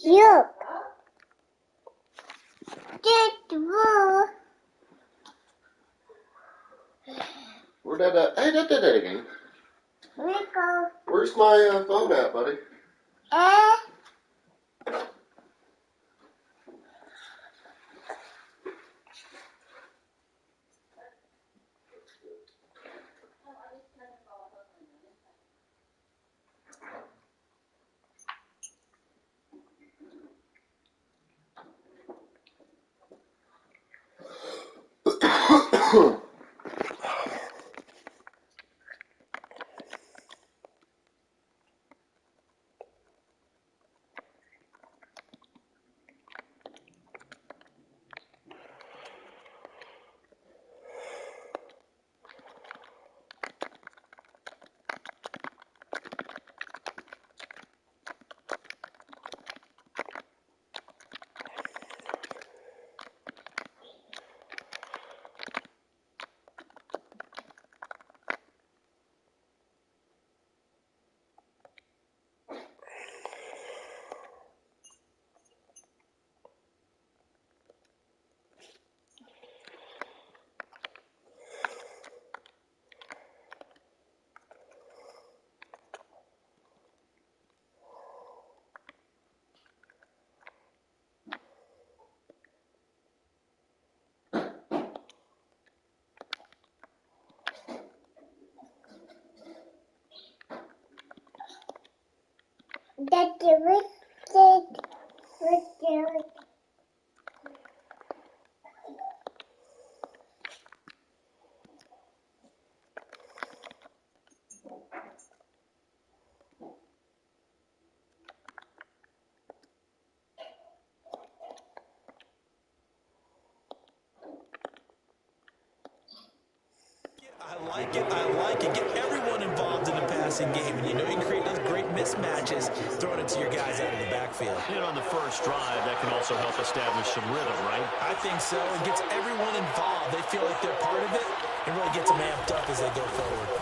Yup. Where did that? Hey, that did that again. Rico. Where's my phone at, buddy? Daddy, Richard. I like it. Get everyone involved in the passing game. And you know you can create those great mismatches throwing it to your guys out of the backfield. And on the first drive, that can also help establish some rhythm, right? I think so. It gets everyone involved. They feel like they're part of it and really gets them amped up as they go forward.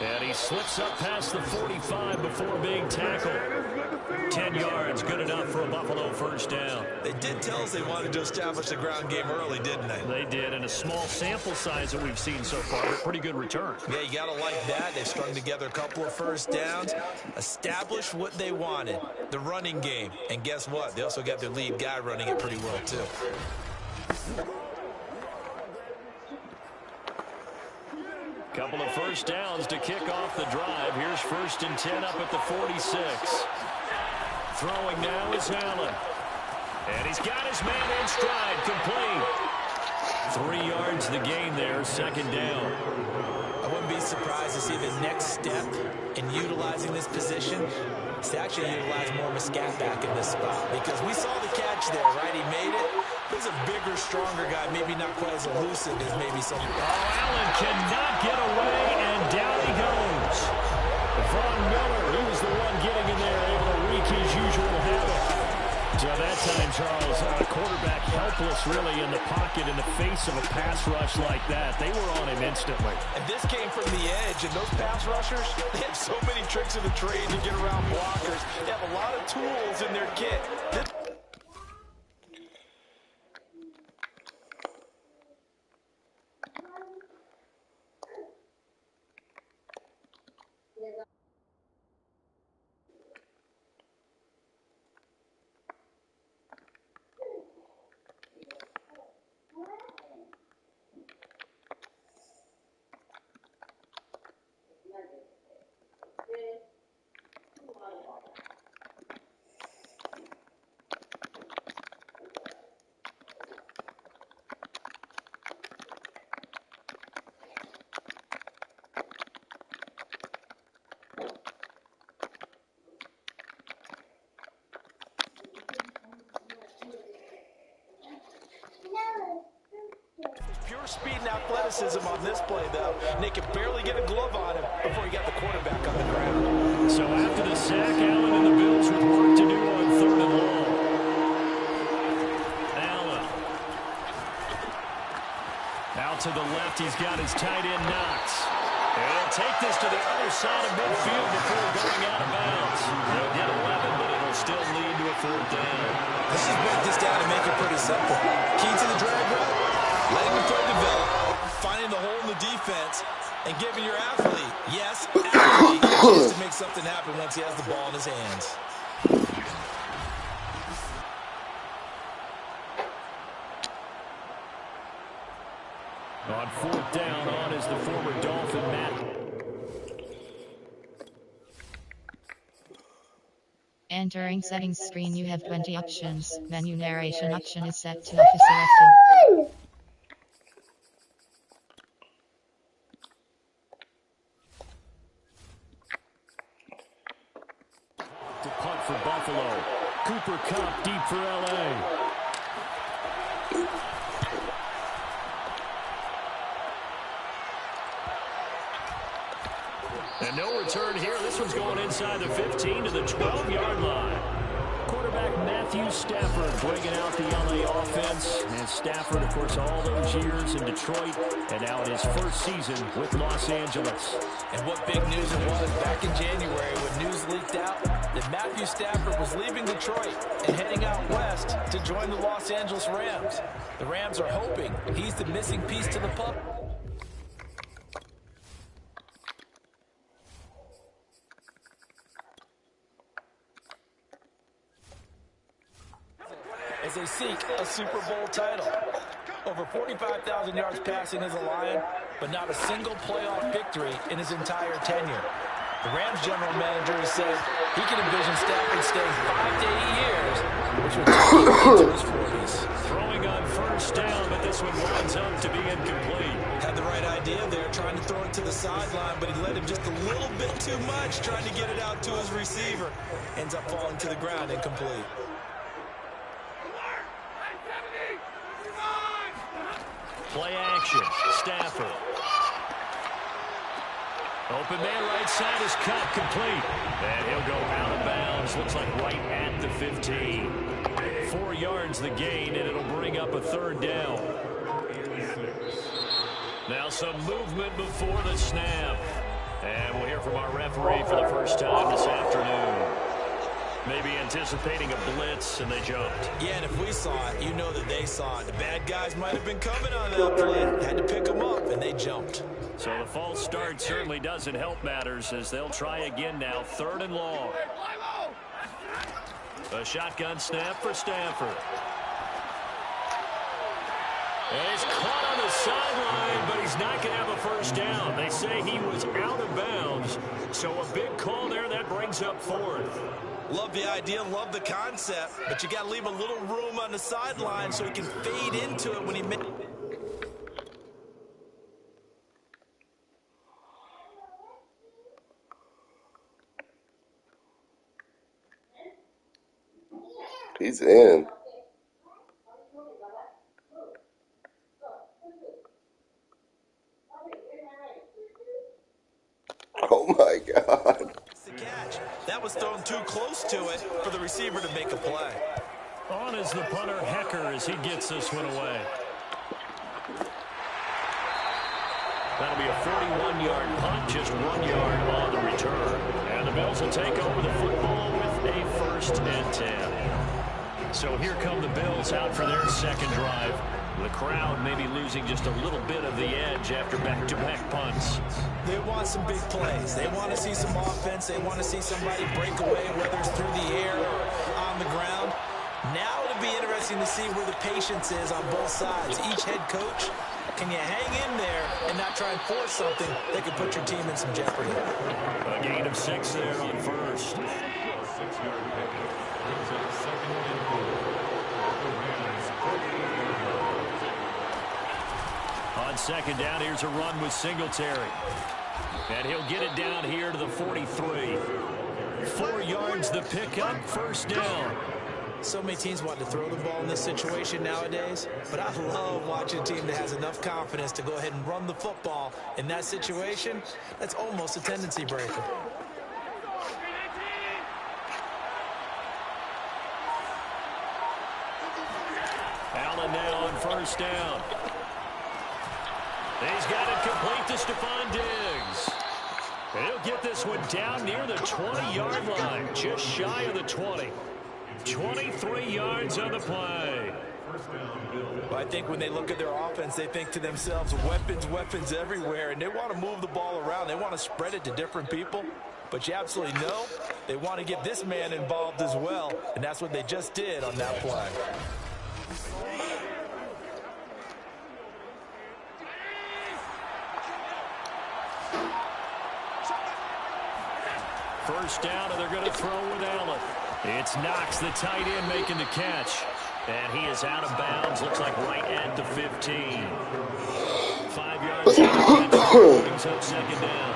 And he slips up past the 45 before being tackled. 10 yards, good enough for a Buffalo first down. They did tell us they wanted to establish the ground game early, didn't they? They did, and a small sample size that we've seen so far, but pretty good return. Yeah, you got to like that. They've strung together a couple of first downs, established what they wanted, the running game. And guess what? They also got their lead guy running it pretty well, too. Couple of first downs to kick off the drive. Here's 1st and 10 up at the 46. Throwing now is Allen. And he's got his man in stride, complete. 3 yards the gain there, 2nd down. I wouldn't be surprised to see the next step in utilizing this position is to actually utilize more Muscat back in this spot. Because we saw the catch there, right? He made it. He's a bigger, stronger guy, maybe not quite as elusive as maybe some. Oh, Allen cannot get away, and down he goes. Von Miller, he was the one getting in there, able to wreak his usual havoc. So that time, Charles, a quarterback helpless really in the pocket in the face of a pass rush like that. They were on him instantly. And this came from the edge, and those pass rushers, they have so many tricks in the trade to get around blockers. They have a lot of tools in their kit. Pure speed and athleticism on this play, though. And they could barely get a glove on him before he got the quarterback on the ground. So after the sack, Allen and the Bills with work to do on 3rd and long. Allen. Out to the left, he's got his tight end Knox. And he'll take this to the other side of midfield before going out of bounds. They'll get away 4th down. Let's just break this down and make it pretty simple. Key to the drag route, letting the play develop, finding the hole in the defense, and giving your athlete, yes, athlete, a chance to make something happen once he has the ball in his hands. On 4th down, on is the former Dolphin, Matt. Entering settings screen, you have 20 options. Menu narration option is set to office selected. To punt for Buffalo. Cooper Kupp deep for L.A. And no return here. This one's going inside the 15 to the 12-yard line. Quarterback Matthew Stafford bringing out the LA offense. And Stafford, of course, all those years in Detroit, and now in his first season with Los Angeles. And what big news it was back in January when news leaked out that Matthew Stafford was leaving Detroit and heading out west to join the Los Angeles Rams. The Rams are hoping he's the missing piece to the puzzle. As they seek a Super Bowl title. Over 45,000 yards passing as a Lion, but not a single playoff victory in his entire tenure. The Rams general manager has said he can envision Stafford staying 5 to 8 years, which would take him into his 40s. Throwing on 1st down, but this one winds up to be incomplete. Had the right idea there, trying to throw it to the sideline, but he let him just a little bit too much, trying to get it out to his receiver. Ends up falling to the ground, incomplete. Play action. Stafford. Open man right side is Kupp, complete. And he'll go out of bounds. Looks like right at the 15. 4 yards the gain, and it'll bring up a 3rd down. Now some movement before the snap. And we'll hear from our referee for the first time this afternoon. Maybe anticipating a blitz, and they jumped. Yeah, and if we saw it, you know that they saw it. The bad guys might have been coming on that play. Had to pick them up, and they jumped. So the false start certainly doesn't help matters as they'll try again now. 3rd and long. A shotgun snap for Stafford. And he's caught on the sideline, but he's not going to have a 1st down. They say he was out of bounds. So a big call there that brings up 4th. Love the idea, love the concept, but you got to leave a little room on the sideline so he can fade into it when he makes. He's in. Oh my God. The catch. That was thrown too close to it for the receiver to make a play. On is the punter, Hecker, as he gets this one away. That'll be a 41-yard punt, just 1 yard on the return. And the Bills will take over the football with a 1st and 10. So here come the Bills out for their 2nd drive. The crowd may be losing just a little bit of the edge after back-to-back punts. They want some big plays. They want to see some offense. They want to see somebody break away, whether it's through the air or on the ground. Now it'll be interesting to see where the patience is on both sides. Each head coach, can you hang in there and not try and force something that could put your team in some jeopardy? A gain of 6 there on 1st. On 2nd down, here's a run with Singletary. And he'll get it down here to the 43. 4 yards the pickup, 1st down. So many teams want to throw the ball in this situation nowadays, but I love watching a team that has enough confidence to go ahead and run the football in that situation. That's almost a tendency breaker. Allen now on 1st down. He's got it complete to Stephon Diggs. He'll get this one down near the 20-yard line, just shy of the 20. 23 yards on the play. Well, I think when they look at their offense, they think to themselves, weapons, weapons everywhere, and they want to move the ball around. They want to spread it to different people. But you absolutely know they want to get this man involved as well, and that's what they just did on that play. First down, and they're going to throw with Allen. It's Knox, the tight end, making the catch. And he is out of bounds. Looks like right at the 15. 5 yards. Brings up second down.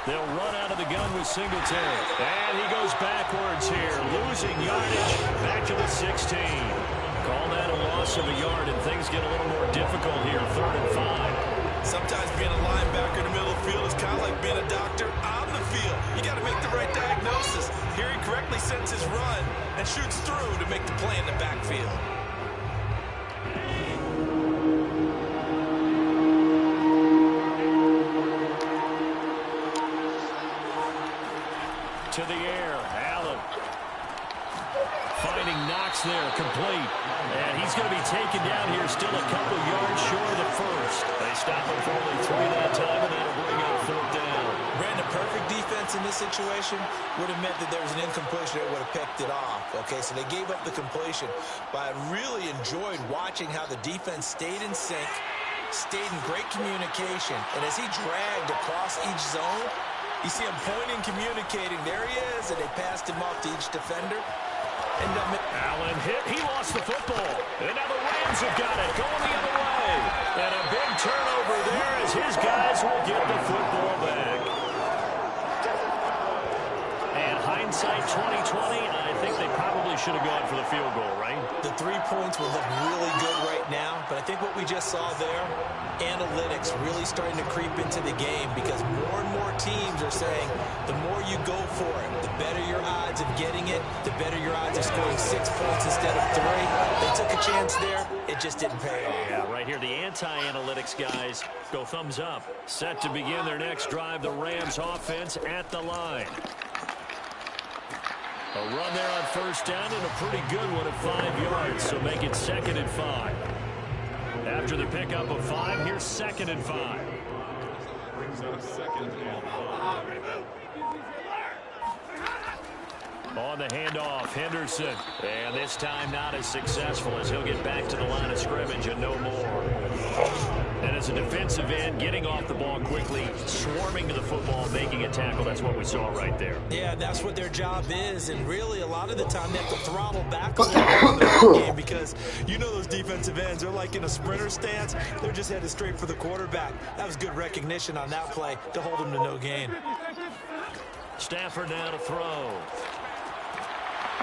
They'll run out of the gun with Singletary. And he goes backwards here, losing yardage back to the 16. Call that a loss of a yard, and things get a little more difficult here, 3rd and 5. Sometimes being a linebacker in the middle of the field is kind of like being a doctor on the field. You got to make the right diagnosis. Here he correctly sets his run and shoots through to make the play in the backfield. To the air, Allen. Finding Knox there, complete. And he's going to be taken down here, still a couple yards short of the first. They stop him for only 3 that time, and that'll bring up 4th down. Brandon, perfect defense in this situation would have meant that there was an incompletion that would have picked it off. Okay, so they gave up the completion. But I really enjoyed watching how the defense stayed in sync, stayed in great communication, and as he dragged across each zone, you see him pointing, communicating. There he is, and they passed him off to each defender. And Allen hit. He lost the football. And now the Rams have got it, going the other way. And a big turnover there as his guys will get the football back. And hindsight 2020, I think they probably should have gone for the field goal, right? The 3 points will look really good right now, but I think what we just saw there, analytics really starting to creep into the game, because more and more teams are saying the more you go for it, the better your odds of getting it, the better your odds of scoring 6 points instead of 3. They took a chance there. It just didn't pay off. Yeah, right here, the anti-analytics guys go thumbs up. Set to begin their next drive, the Rams offense at the line. A run there on first down, and a pretty good one at 5 yards, so make it 2nd and 5. After the pickup of 5, here's 2nd and 5. Brings up 2nd and 5. On the handoff, Henderson. And this time not as successful, as he'll get back to the line of scrimmage and no more. And as a defensive end, getting off the ball quickly, swarming to the football, making a tackle. That's what we saw right there. Yeah, that's what their job is. And really, a lot of the time, they have to throttle back a little bit in the run game, because you know those defensive ends, they're like in a sprinter stance. They're just headed straight for the quarterback. That was good recognition on that play to hold him to no gain. Stafford now to throw.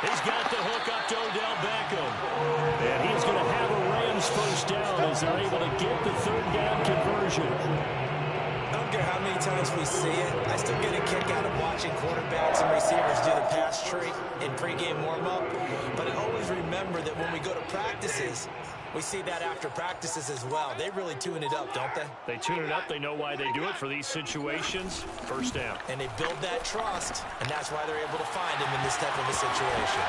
He's got the hook up to Odell Beckham. And he's going to have a Rams first down as they're able to get the 3rd down conversion. I don't care how many times we see it. I still get a kick out of watching quarterbacks and receivers do the pass tree in pregame warm-up. But I always remember that when we go to practices, we see that after practices as well. They really tune it up, don't they? They tune it up. They know why they do it for these situations. First down. And they build that trust, and that's why they're able to find him in this type of a situation.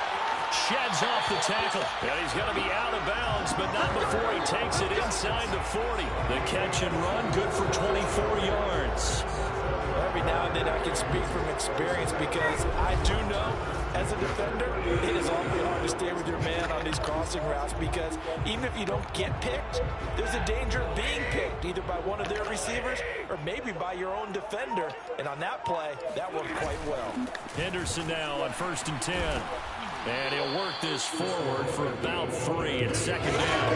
Sheds off the tackle. And he's going to be out of bounds, but not before he takes it inside the 40. The catch and run, good for 24 yards. Every now and then I can speak from experience, because I do know, as a defender, it is awfully hard to stay with your man on these crossing routes, because even if you don't get picked, there's a danger of being picked, either by one of their receivers or maybe by your own defender. And on that play, that worked quite well. Henderson now on 1st and 10. And he'll work this forward for about 3. It's 2nd down.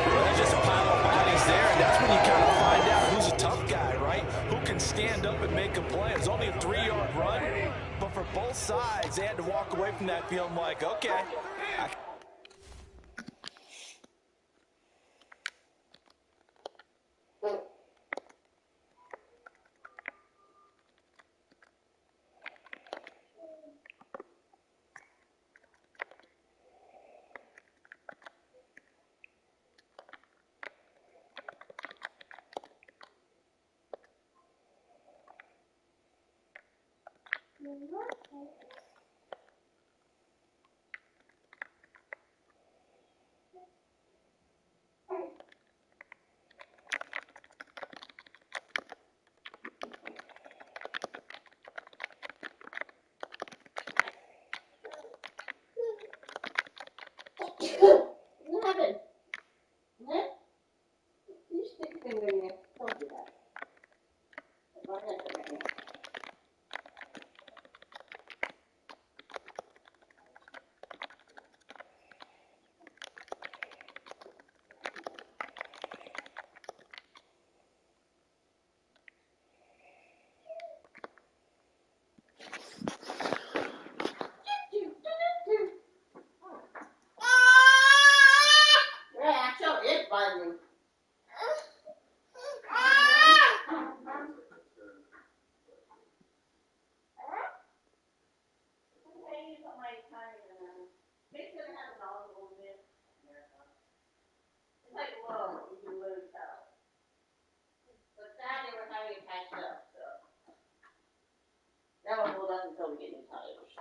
There's just a pile of bodies there, and that's when you kind of find out who's a tough guy, right? Who can stand up and make a play. It's only a 3-yard run, but for both sides, they had to walk away from that feeling like, okay, What happened? What? You stick your finger in there. Don't do that. Yeah, show it biting. It's like, whoa, you can lose out. But that they were having it patched up, so. That will hold up until we get new tires.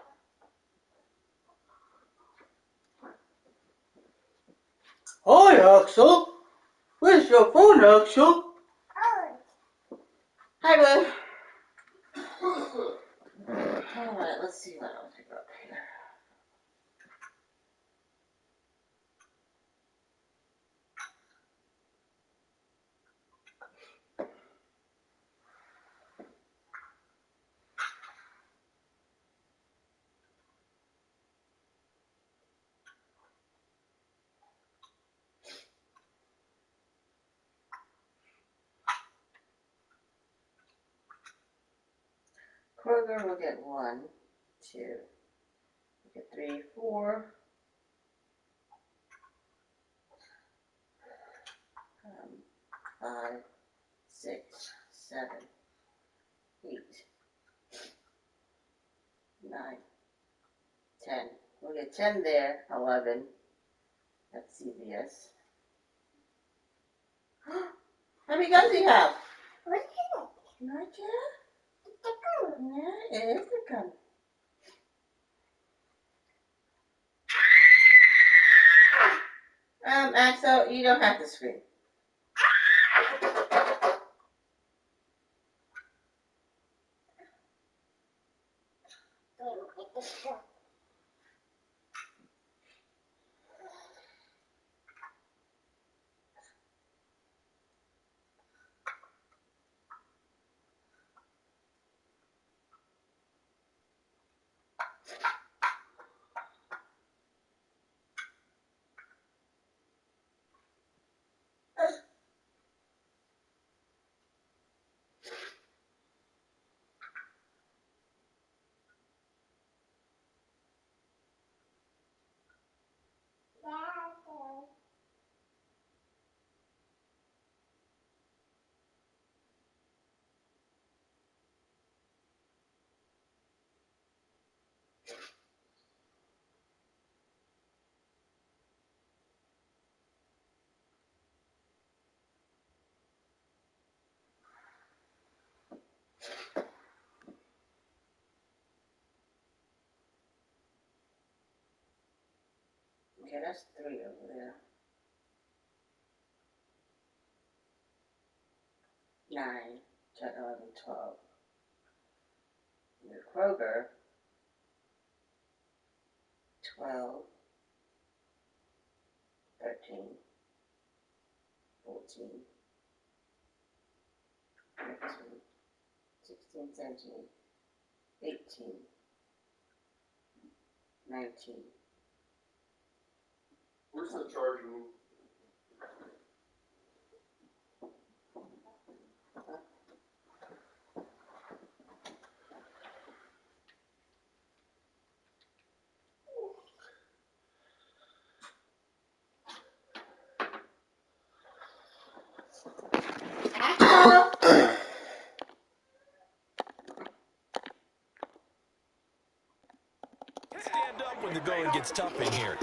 Hi, Axel. Where's your phone, Axel? Hi, bud. Alright, let's see what else we got here. Kroger will get 1, 2, we'll get 3, 4, 5, 6, 7, 8, 9, 10. We'll get 10 there, 11. That's CVS. How many guns do you have? What is it? Not yet? It's a gun. Yeah, it is a gun. Axel, you don't have to scream. Okay, that's 3 over there. 9, 10, 11, 12. The Kroger, 12, 13, 14, 15, 16, 17, 18, 19. Where's the charging? Stand up when the going gets tough in here.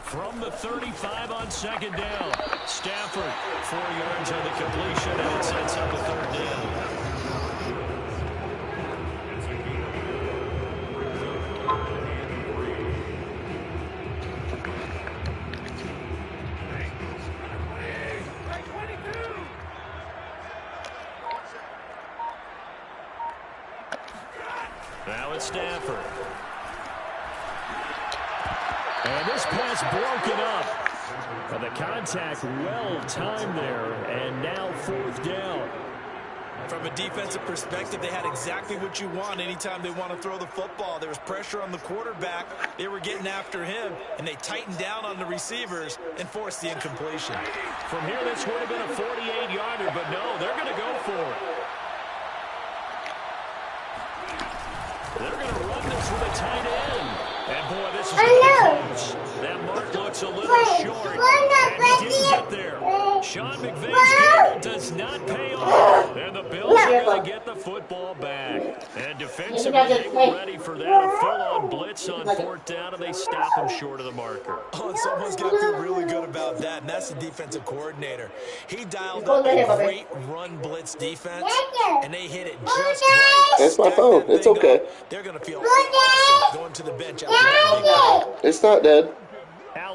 From the 35 on second down, Stafford, 4 yards on the completion, and it sets up a third down. it's Stafford. And this pass broken up. But the contact well timed there, and now 4th down. From a defensive perspective, they had exactly what you want anytime they want to throw the football. There was pressure on the quarterback. They were getting after him, and they tightened down on the receivers and forced the incompletion. From here, this would have been a 48-yarder, but no, they're going to go for it. They're going to run this with a tight end. And, boy, this is going to be close. That mark looks a little short, and he didn't get there. Sean McVay's gamble does not pay off, and the Bills are going to get the football back. And defensively, they were ready for that, a full-on blitz on 4th down, and they stop him short of the marker. Oh, and someone's got to feel really good about that, and that's the defensive coordinator. He dialed up a great run blitz defense, and they hit it just right. That's my phone. It's okay. They're going to feel awesome going to the bench after that. It's not dead.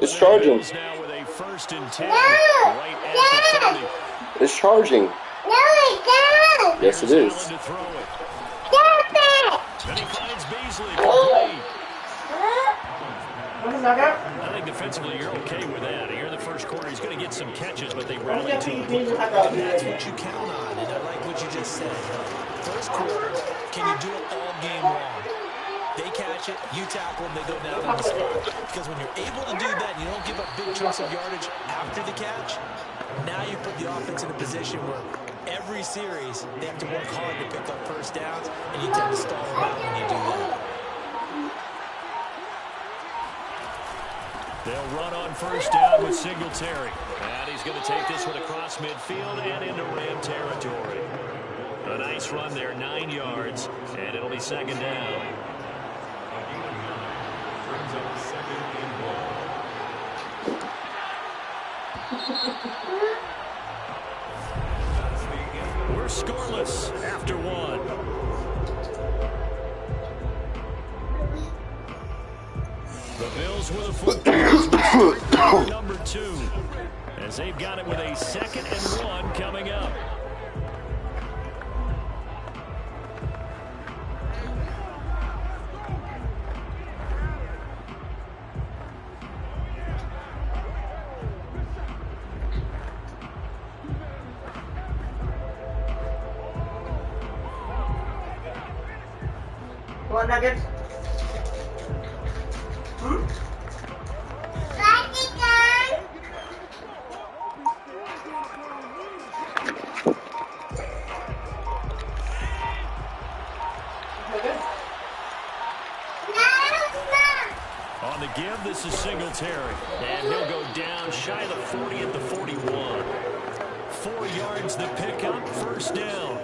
It's charging. Now with a 1st and 10 right at the 30. It's charging. No, it doesn't. Yes, it is. To throw it. Stop it. Then he finds Beasley complete. I think defensively you're okay with that. Here in the first quarter, he's going to get some catches, but they rally to him. And that's what you count on, and I like what you just said. First quarter, can you do it all game long? They catch it, you tackle them, they go down on the spot. Because when you're able to do that, and you don't give up big chunks of yardage after the catch, now you put the offense in a position where every series they have to work hard to pick up first downs, and you tend to stall them out when you do that. They'll run on 1st down with Singletary. And he's going to take this one across midfield and into Ram territory. A nice run there, 9 yards, and it'll be 2nd down. We're scoreless after 1. The Bills with a football number 2, as they've got it with a 2nd and 1 coming up. What nuggets? On the give, this is Singletary. And he'll go down shy of the 40 at the 41. 4 yards the pickup, 1st down.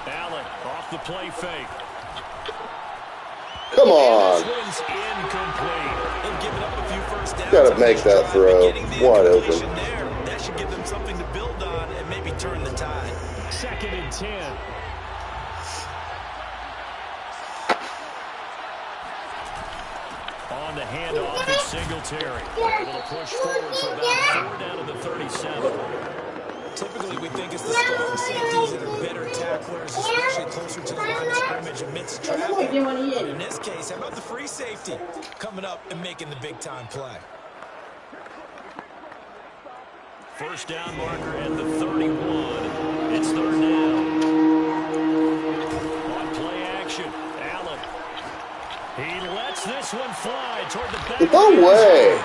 Allen off the play fake. Come on. This one's incomplete. They've given up a few first downs. Gotta make that throw wide open. That should give them something to build on and maybe turn the tide. 2nd and 10. On the handoff, it's Singletary. Able to push forward for about 4 down to the 37. Typically, we think it's the strong safeties that are better tacklers, especially closer to the line of scrimmage amidst traffic. But in this case, how about the free safety coming up and making the big-time play? 1st down marker at the 31. It's 3rd down. On play action, Allen. He lets this one fly toward the back. No way.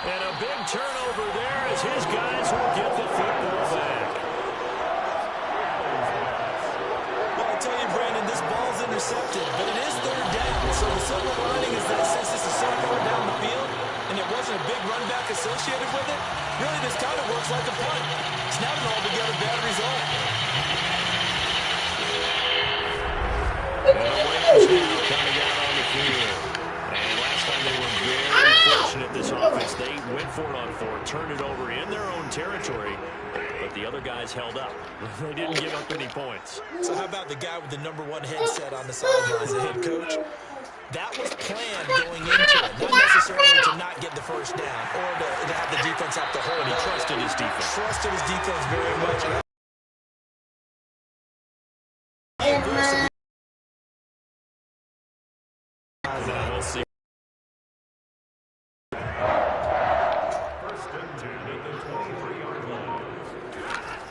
And a big turnover there as his guys will get the football back. Well, I tell you, Brandon, this ball's intercepted, but it is 3rd down. So the silver lining is that since this is so far down the field, and there wasn't a big run back associated with it, really this kind of works like a punt. It's not an altogether bad result. And the Rams now coming out on the field. And last time they were very fortunate, this offense. They went for it on 4, turned it over in their own territory, but the other guys held up. They didn't give up any points. So how about the guy with the number 1 headset on the sidelines, the head coach? That was planned going into it, not necessarily to not get the first down or to have the defense have to hold. He trusted his defense. trusted his defense very much. We'll see.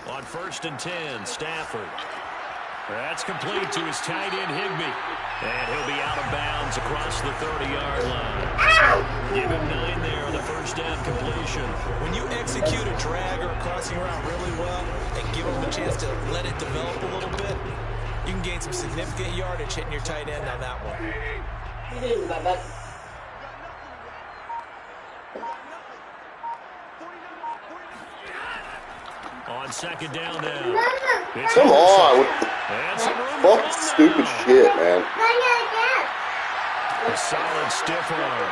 On 1st and 10, Stafford. That's complete to his tight end, Higbee. And he'll be out of bounds across the 30-yard line. Give him 9 there on the first down completion. When you execute a drag or a crossing route really well and give him a chance to let it develop a little bit, you can gain some significant yardage hitting your tight end on that one. On 2nd down now. Come on. Fuck stupid shit, man. A solid stiff arm.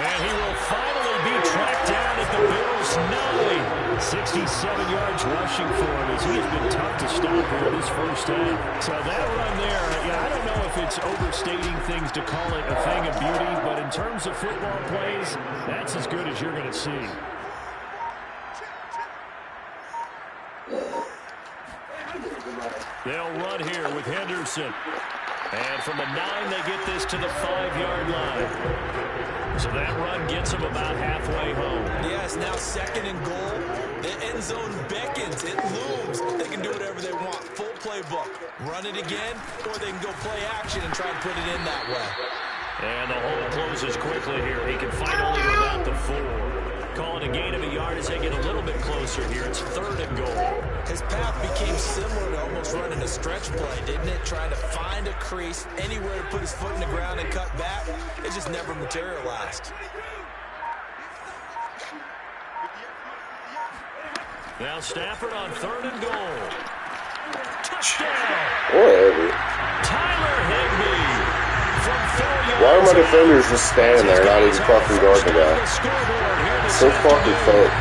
And he will finally be tracked down at the Bills' 9. 67 yards rushing for him as he has been tough to stop here this first half. So that run there, I don't know if it's overstating things to call it a thing of beauty, but in terms of football plays, that's as good as you're going to see. They'll run here with Henderson. And from the 9, they get this to the 5-yard line. So that run gets them about halfway home. Yeah, it's now 2nd and goal. The end zone beckons. It looms. They can do whatever they want. Full playbook. Run it again, or they can go play action and try to put it in that way. And the hole closes quickly here. He can fight only to about the 4. Calling a gain of a yard as they get a little bit closer here. It's 3rd and goal. His path became similar to almost running a stretch play, didn't it? Trying to find a crease, anywhere to put his foot in the ground and cut back. It just never materialized. Now Stafford on 3rd and goal. Touchdown! Whatever. Tyler Higbee. Why are my defenders just standing there, not even fucking guarding the guy? So fucking fake.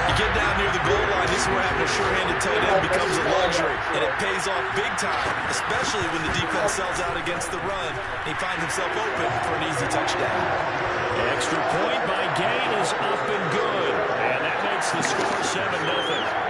You get down near the goal line, this is where having a sure-handed tight end becomes a luxury, and it pays off big time, especially when the defense sells out against the run. He finds himself open for an easy touchdown. Extra point by Gain is up and good, and that makes the score 7-0.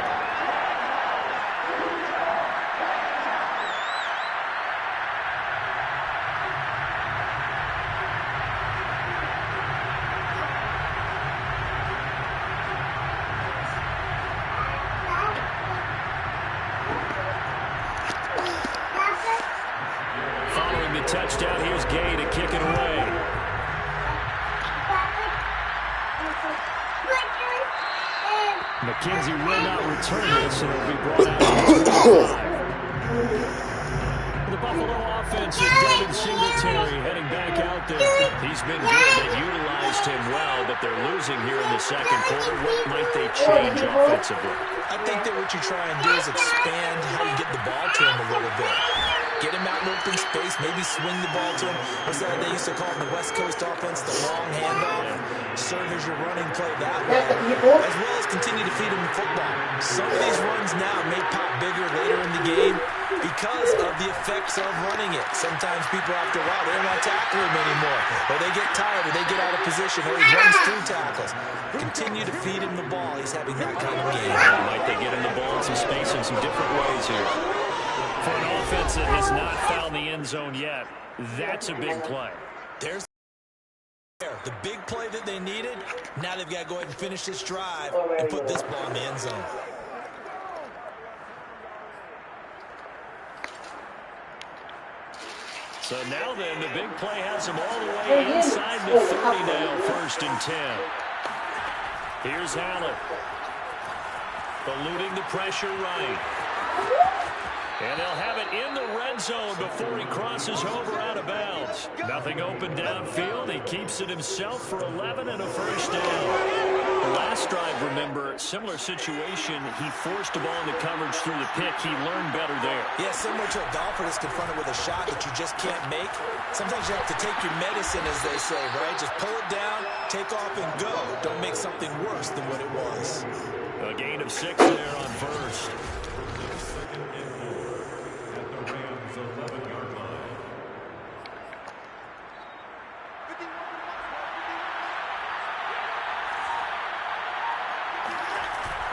Touchdown, here's Gay to kick it away. McKenzie will not return this, and it'll be brought out. The Buffalo offense and Devin Singletary heading back out there. He's been good. They've utilized him well, but they're losing here in the 2nd quarter. What might they change offensively? I think that what you try and do is expand how you get the ball to him a little bit. Get him out in open space, maybe swing the ball to him. What's that they used to call in the West Coast offense, the long handoff? Serve as your running play that way, as well as continue to feed him the football. Some of these runs now may pop bigger later in the game because of the effects of running it. Sometimes people after a while, they're not tackling him anymore. Or they get tired, or they get out of position, or he runs through tackles. Continue to feed him the ball. He's having that kind of game. Might they get him the ball in some space in some different ways here? For an offense that has not found the end zone yet, that's a big play. There's the big play that they needed. Now they've got to go ahead and finish this drive and put this ball in the end zone. So now then, the big play has him all the way inside the 30 now, 1st and 10. Here's Allen. Eluding the pressure right. And they'll have it in the red zone before he crosses over out of bounds. Nothing open downfield. He keeps it himself for 11 and a first down. The last drive, remember, similar situation. He forced the ball into coverage through the pick. He learned better there. Yeah, similar to a golfer that's confronted with a shot that you just can't make. Sometimes you have to take your medicine, as they say, right? Just pull it down, take off, and go. Don't make something worse than what it was. A gain of 6 there on 1st.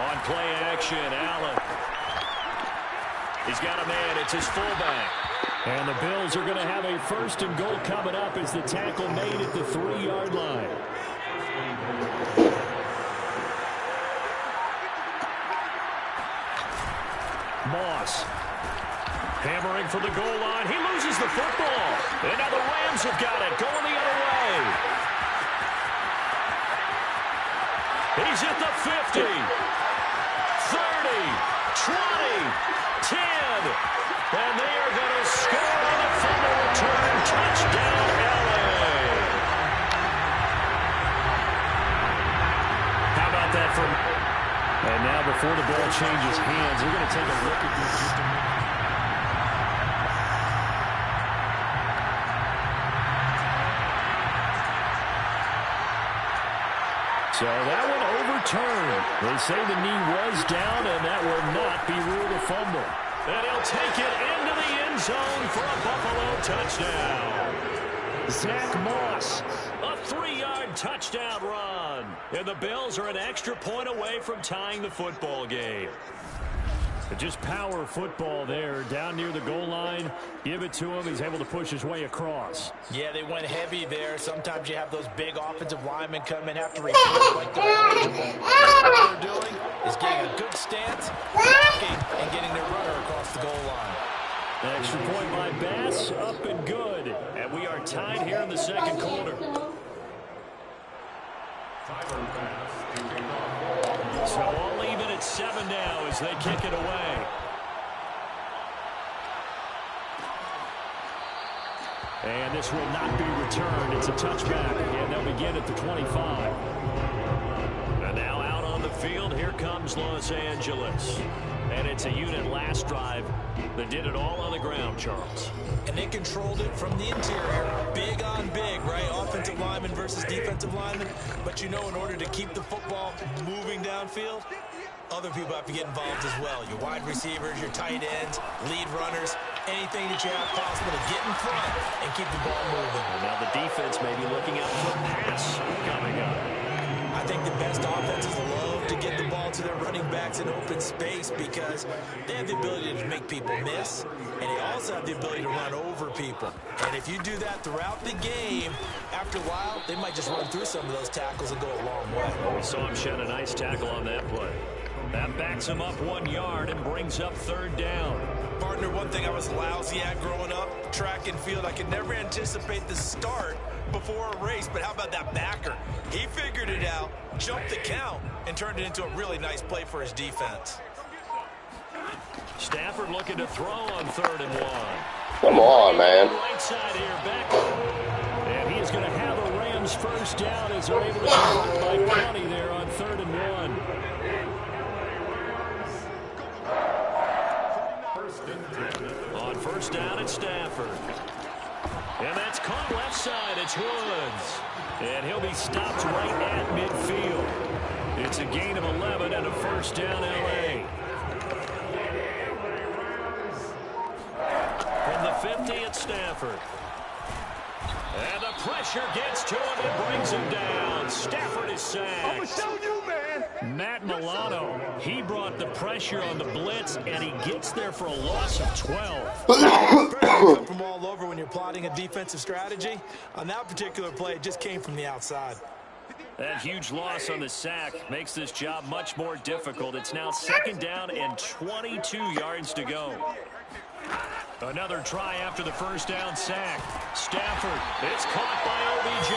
On play action, Allen. He's got a man. It's his fullback. And the Bills are going to have a 1st and goal coming up as the tackle made at the 3-yard line. Moss. Hammering for the goal line. He loses the football. And now the Rams have got it. Going the other way. He's at the 50. 30. 20. 10. And they are going to score on a fumble return. Touchdown, LA. How about that for... And now before the ball changes hands, we're going to take a look at this just a minute. So that one overturned. They say the knee was down, and that will not be ruled a fumble. And he'll take it into the end zone for a Buffalo touchdown. Zach Moss, a 3-yard touchdown run. And the Bills are an extra point away from tying the football game. Just power football there, down near the goal line. Give it to him. He's able to push his way across. Yeah, they went heavy there. Sometimes you have those big offensive linemen come in after return like they're eligible. What they're doing is getting a good stance, blocking, and getting their runner across the goal line. Extra point by Bass, up and good. And we are tied here in the second quarter. So all even at 7 now as they kick it away. And this will not be returned. It's a touchback, and they'll begin at the 25. And now out on the field, here comes Los Angeles. And it's a unit last drive that did it all on the ground, Charles. And they controlled it from the interior. Big on big, right? Offensive lineman versus defensive lineman. But you know, in order to keep the football moving downfield, other people have to get involved as well. Your wide receivers, your tight ends, lead runners, anything that you have possible to get in front and keep the ball moving. And now the defense may be looking out for a pass coming up. I think the best offenses love to get the ball to their running backs in open space because they have the ability to make people miss, and they also have the ability to run over people. And if you do that throughout the game, after a while, they might just run through some of those tackles and go a long way. Well, we saw him shed a nice tackle on that play. That backs him up 1 yard and brings up 3rd down. Partner, one thing I was lousy at growing up, track and field, I could never anticipate the start before a race, but how about that backer? He figured it out, jumped the count, and turned it into a really nice play for his defense. Stafford looking to throw on 3rd and 1. Come on, man. Right side here, back. And he is going to have a Rams 1st down as they're able to convert by 20 there on 3rd and 1. On 1st down, it's Stafford. And that's caught left side. It's Woods. And he'll be stopped right at midfield. It's a gain of 11 and a 1st down, L.A. From the 50, it's Stafford. And the pressure gets to him and brings him down. Stafford is sacked. I'm going to show you, man. Matt Milano, he brought the pressure on the blitz, and he gets there for a loss of 12. Come from all over when you're plotting a defensive strategy. On that particular play, it just came from the outside. That huge loss on the sack makes this job much more difficult. It's now 2nd down and 22 yards to go. Another try after the 1st down sack. Stafford, it's caught by OBJ.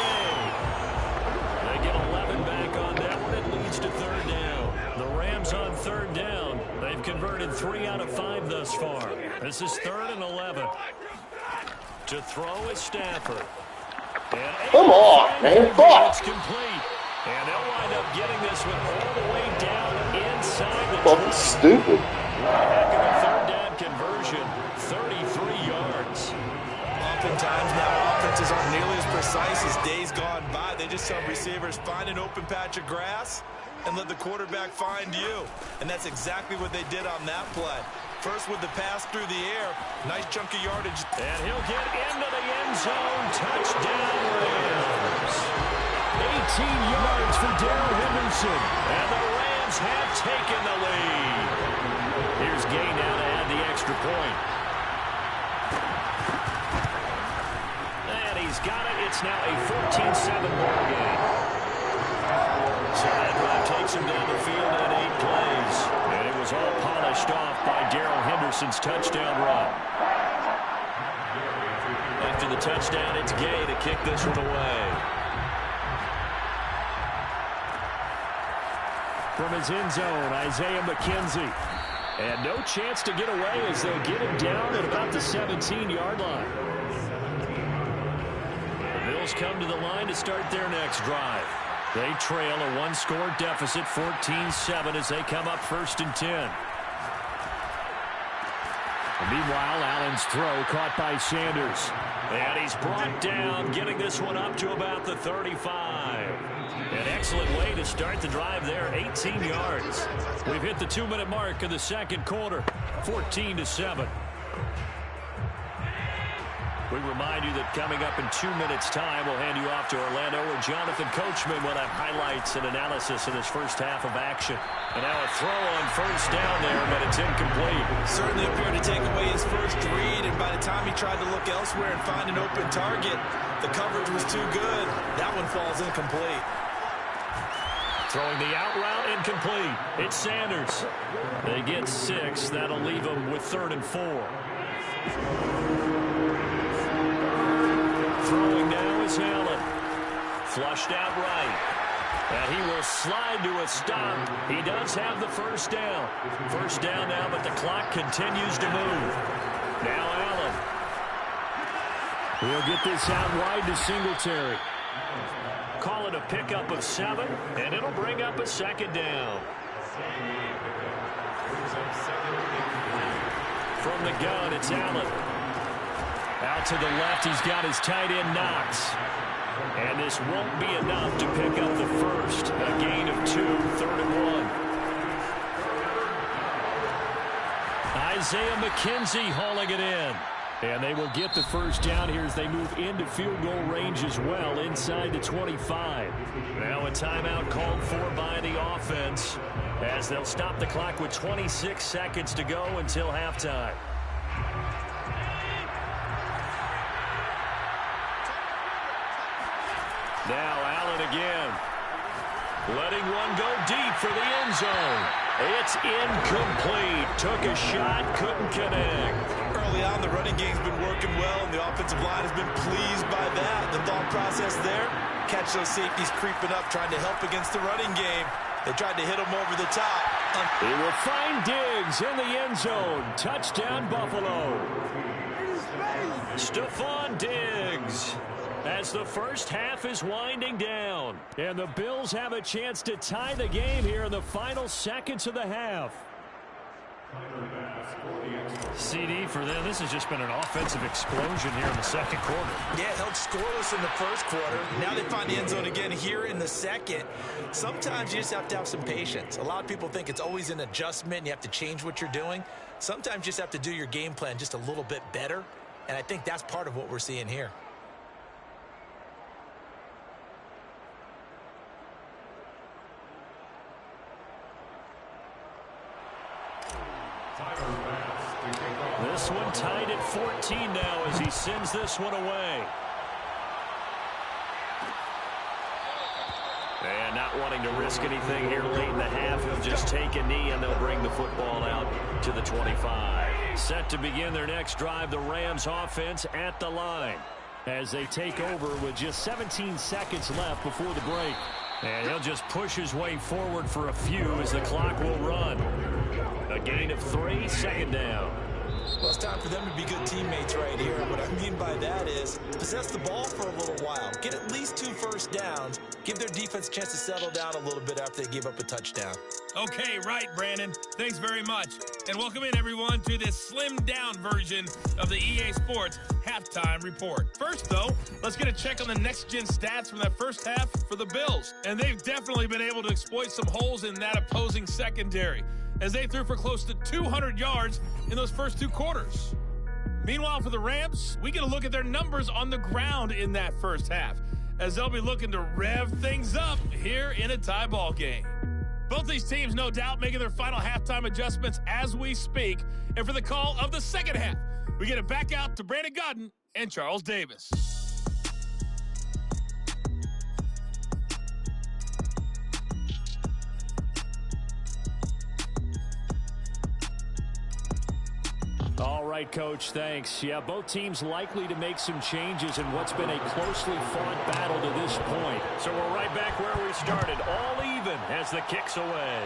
They get 11 back on that one. It leads to 3rd down. The Rams on 3rd down. They've converted 3 out of 5 thus far. This is 3rd and 11. To throw is Stafford. Come on, man. Fuck. It's complete. And they'll wind up getting this one all the way down inside the Fucking stupid. back in the 3rd down conversion, 33 yards. Oftentimes now offenses aren't nearly as precise as days gone by. They just have receivers find an open patch of grass and let the quarterback find you. And that's exactly what they did on that play. First with the pass through the air. Nice chunk of yardage. And he'll get into the end zone. Touchdown Rams. 18 yards for Darrell Henderson. And the Rams Rams have taken the lead. Here's Gay now to add the extra point. And he's got it. It's now a 14-7 ball game. So that drive takes him down the field in 8 plays. And it was all polished off by Darrell Henderson's touchdown run. After the touchdown, it's Gay to kick this one away. From his end zone, Isaiah McKenzie. And no chance to get away as they'll get him down at about the 17-yard line. The Bills come to the line to start their next drive. They trail a one-score deficit, 14-7, as they come up 1st and 10. And meanwhile, Allen's throw caught by Sanders. And he's brought down, getting this one up to about the 35. An excellent way to start the drive there, 18 yards. We've hit the 2-minute mark of the second quarter, 14-7. We remind you that coming up in 2 minutes' time, we'll hand you off to Orlando, where Jonathan Coachman will have highlights and analysis of this first half of action. And now a throw on 1st down there, but it's incomplete. Certainly appeared to take away his first read, and by the time he tried to look elsewhere and find an open target, the coverage was too good. That one falls incomplete. Throwing the out route, incomplete. It's Sanders. They get 6. That'll leave them with 3rd and 4. Throwing now is Allen. Flushed out right. And he will slide to a stop. He does have the 1st down. 1st down now, but the clock continues to move. Now Allen. We'll get this out wide to Singletary. Call it a pickup of 7, and it'll bring up a 2nd down. From the gun, it's Allen. Out to the left, he's got his tight end, Knox. And this won't be enough to pick up the 1st. A gain of 2, 3rd and 1. Isaiah McKenzie hauling it in. And they will get the 1st down here as they move into field goal range as well, inside the 25. Now a timeout called for by the offense, as they'll stop the clock with 26 seconds to go until halftime. Now Allen again. Letting one go deep for the end zone. It's incomplete. Took a shot, couldn't connect. Early on, the running game's been working well, and the offensive line has been pleased by that. The thought process there, catch those safeties creeping up, trying to help against the running game. They tried to hit him over the top. He will find Diggs in the end zone. Touchdown, Buffalo. Stephon Diggs. As the first half is winding down. And the Bills have a chance to tie the game here in the final seconds of the half. CD for them, this has just been an offensive explosion here in the second quarter. Yeah, held scoreless in the first quarter. Now they find the end zone again here in the second. Sometimes you just have to have some patience. A lot of people think it's always an adjustment. You have to change what you're doing. Sometimes you just have to do your game plan just a little bit better. And I think that's part of what we're seeing here. This one tied at 14 now as he sends this one away. And not wanting to risk anything here late in the half, he'll just take a knee and they'll bring the football out to the 25. Set to begin their next drive, the Rams offense at the line as they take over with just 17 seconds left before the break. And he'll just push his way forward for a few as the clock will run. A gain of 3, 2nd down. Well, it's time for them to be good teammates right here. What I mean by that is possess the ball for a little while. Get at least 2 first downs. Give their defense a chance to settle down a little bit after they give up a touchdown. Okay, right, Brandon. Thanks very much. And welcome in, everyone, to this slimmed-down version of the EA Sports Halftime Report. First, though, let's get a check on the next-gen stats from that first half for the Bills. And they've definitely been able to exploit some holes in that opposing secondary, as they threw for close to 200 yards in those first 2 quarters. Meanwhile, for the Rams, we get a look at their numbers on the ground in that first half, as they'll be looking to rev things up here in a tie ball game. Both these teams, no doubt, making their final halftime adjustments as we speak. And for the call of the second half, we get it back out to Brandon Gaudin and Charles Davis. All right, Coach, thanks. Yeah, both teams likely to make some changes in what's been a closely fought battle to this point. So we're right back where we started, all even as the kick's away.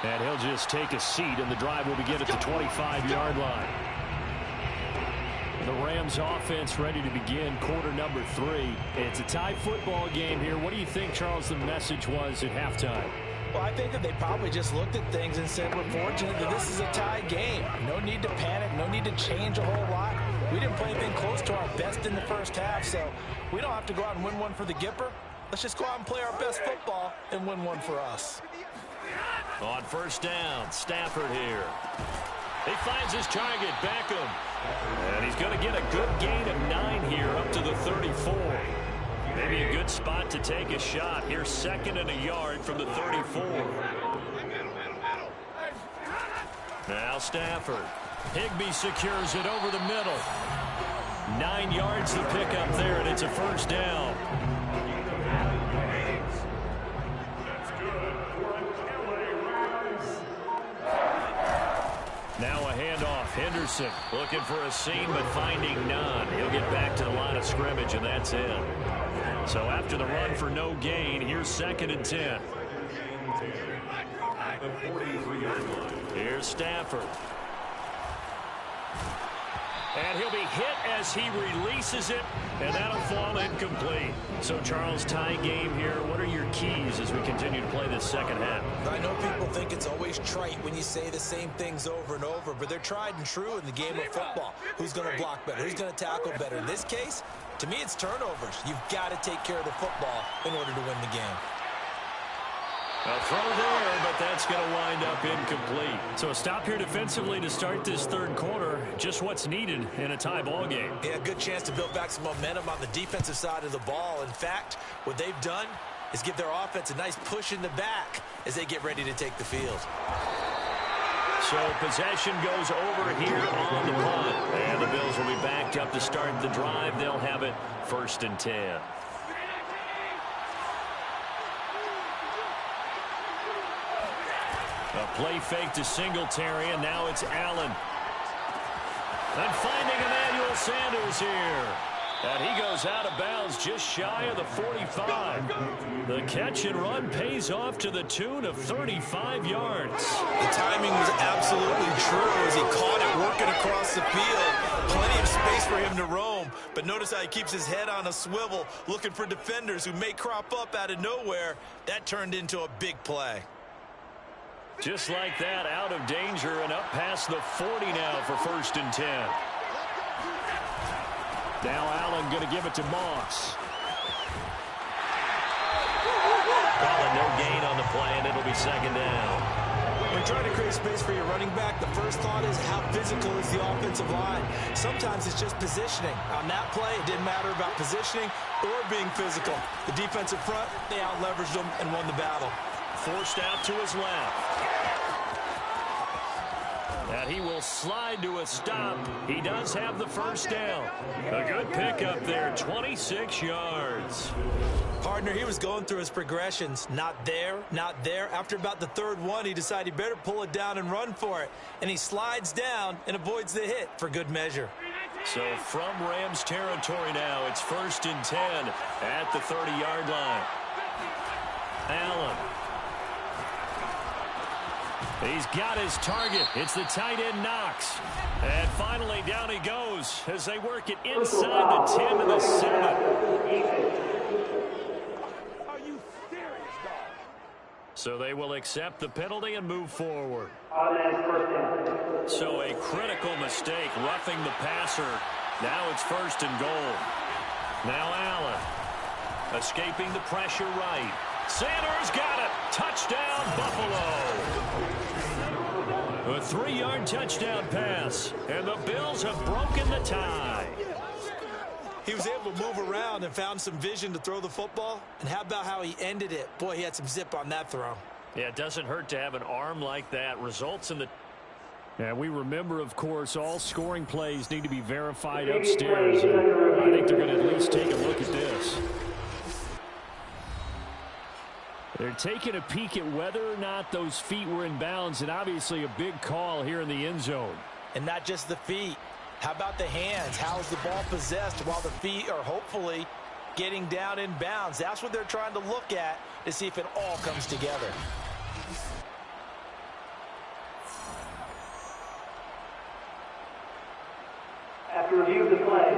And he'll just take a seat, and the drive will begin at the 25-yard line. The Rams offense ready to begin quarter number 3. It's a tie football game here. What do you think, Charles, the message was at halftime? Well, I think that they probably just looked at things and said, we're fortunate that this is a tied game. No need to panic, no need to change a whole lot. We didn't play anything close to our best in the first half, so we don't have to go out and win one for the Gipper. Let's just go out and play our best football and win one for us. On first down, Stafford here. He finds his target, Beckham. And he's going to get a good gain of 9 here up to the 34. Maybe a good spot to take a shot. Here's 2nd and a yard from the 34. Now Stafford. Higbee secures it over the middle. 9 yards to pick up there, and it's a first down. Now a handoff. Henderson looking for a seam, but finding none. He'll get back to the line of scrimmage, and that's it. So after the run for no gain, here's 2nd and 10. Here's Stafford. And he'll be hit as he releases it, and that'll fall incomplete. So, Charles, tie game here. What are your keys as we continue to play this second half? I know people think it's always trite when you say the same things over and over, but they're tried and true in the game of football. Who's going to block better? Who's going to tackle better? In this case, to me, it's turnovers. You've got to take care of the football in order to win the game. A throw there, but that's going to wind up incomplete. So a stop here defensively to start this third quarter. Just what's needed in a tie ball game. Yeah, good chance to build back some momentum on the defensive side of the ball. In fact, what they've done is give their offense a nice push in the back as they get ready to take the field. So possession goes over here on the punt. And the Bills will be backed up to start the drive. They'll have it 1st and 10. A play fake to Singletary, and now it's Allen. And finding Emmanuel Sanders here. And he goes out of bounds just shy of the 45. The catch and run pays off to the tune of 35 yards. The timing was absolutely true as he caught it working across the field. Plenty of space for him to roam. But notice how he keeps his head on a swivel, looking for defenders who may crop up out of nowhere. That turned into a big play. Just like that, out of danger and up past the 40 now for 1st and 10. Now Allen going to give it to Moss. Calling no gain on the play, and it'll be 2nd down. When you're trying to create space for your running back, the first thought is how physical is the offensive line. Sometimes it's just positioning. On that play, it didn't matter about positioning or being physical. The defensive front, they out-leveraged them and won the battle. Forced out to his left. And he will slide to a stop. He does have the first down. A good pickup there, 26 yards. Partner, he was going through his progressions. Not there, not there. After about the 3rd one, he decided he better pull it down and run for it. And he slides down and avoids the hit for good measure. So from Rams territory now, it's 1st and 10 at the 30-yard line. Allen. He's got his target. It's the tight end Knox. And finally down he goes as they work it inside the 10 to the 7. Are you serious, dog? So they will accept the penalty and move forward. So a critical mistake, roughing the passer. Now it's 1st and goal. Now Allen. Escaping the pressure right. Sanders got it. Touchdown, Buffalo. A 3-yard touchdown pass, and the Bills have broken the tie. He was able to move around and found some vision to throw the football. And how about how he ended it? Boy, he had some zip on that throw. Yeah, it doesn't hurt to have an arm like that. Results in the... And we remember, of course, all scoring plays need to be verified upstairs. And I think they're going to at least take a look at this. They're taking a peek at whether or not those feet were in bounds, and obviously a big call here in the end zone. And not just the feet. How about the hands? How's the ball possessed while the feet are hopefully getting down in bounds? That's what they're trying to look at to see if it all comes together. After review of the play,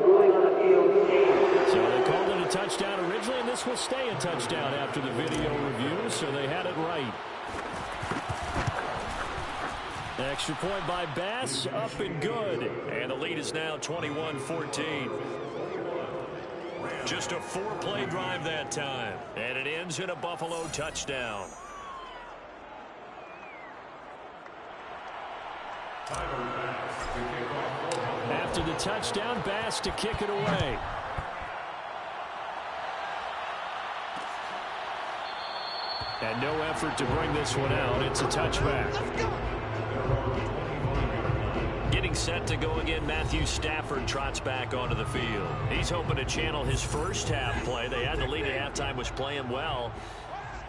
ruling on the field stands. So they called it a touchdown originally, and this will stay a touchdown after the video review, so they had it right. Extra point by Bass, up and good. And the lead is now 21-14. Just a 4-play drive that time. And it ends in a Buffalo touchdown. After the touchdown, Bass to kick it away. And no effort to bring this one out. It's a touchback. Getting set to go again, Matthew Stafford trots back onto the field. He's hoping to channel his first half play. They had the lead at halftime, was playing well.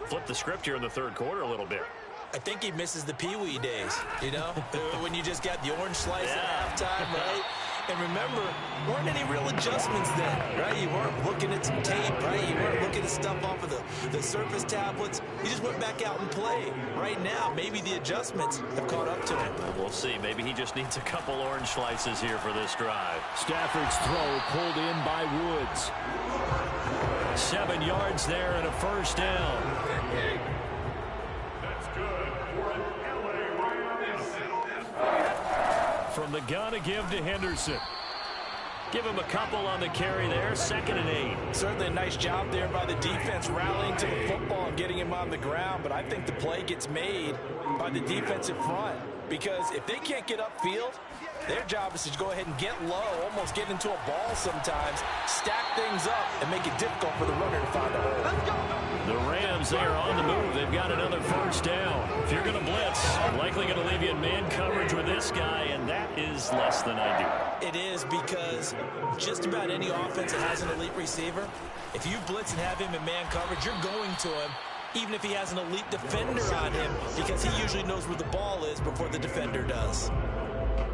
Flip the script here in the third quarter a little bit. I think he misses the Pee-wee days, you know, when you just got the orange slice at halftime, right? And remember, weren't any real adjustments then, right? You weren't looking at some tape, right? You weren't looking at stuff off of the Surface tablets. You just went back out and played. Right now, maybe the adjustments have caught up to him. We'll see. Maybe he just needs a couple orange slices here for this drive. Stafford's throw pulled in by Woods. 7 yards there and a first down. From the gun to give to Henderson. Give him a couple on the carry there. 2nd and 8. Certainly a nice job there by the defense rallying to the football and getting him on the ground. But I think the play gets made by the defensive front. Because if they can't get upfield, their job is to go ahead and get low, almost get into a ball sometimes, stack things up, and make it difficult for the runner to find a hole. Let's go! The Rams, they are on the move. They've got another first down. If you're going to blitz, I'm likely going to leave you in man coverage with this guy, and that is less than ideal. It is, because just about any offense that has an elite receiver, if you blitz and have him in man coverage, you're going to him, even if he has an elite defender on him, because he usually knows where the ball is before the defender does.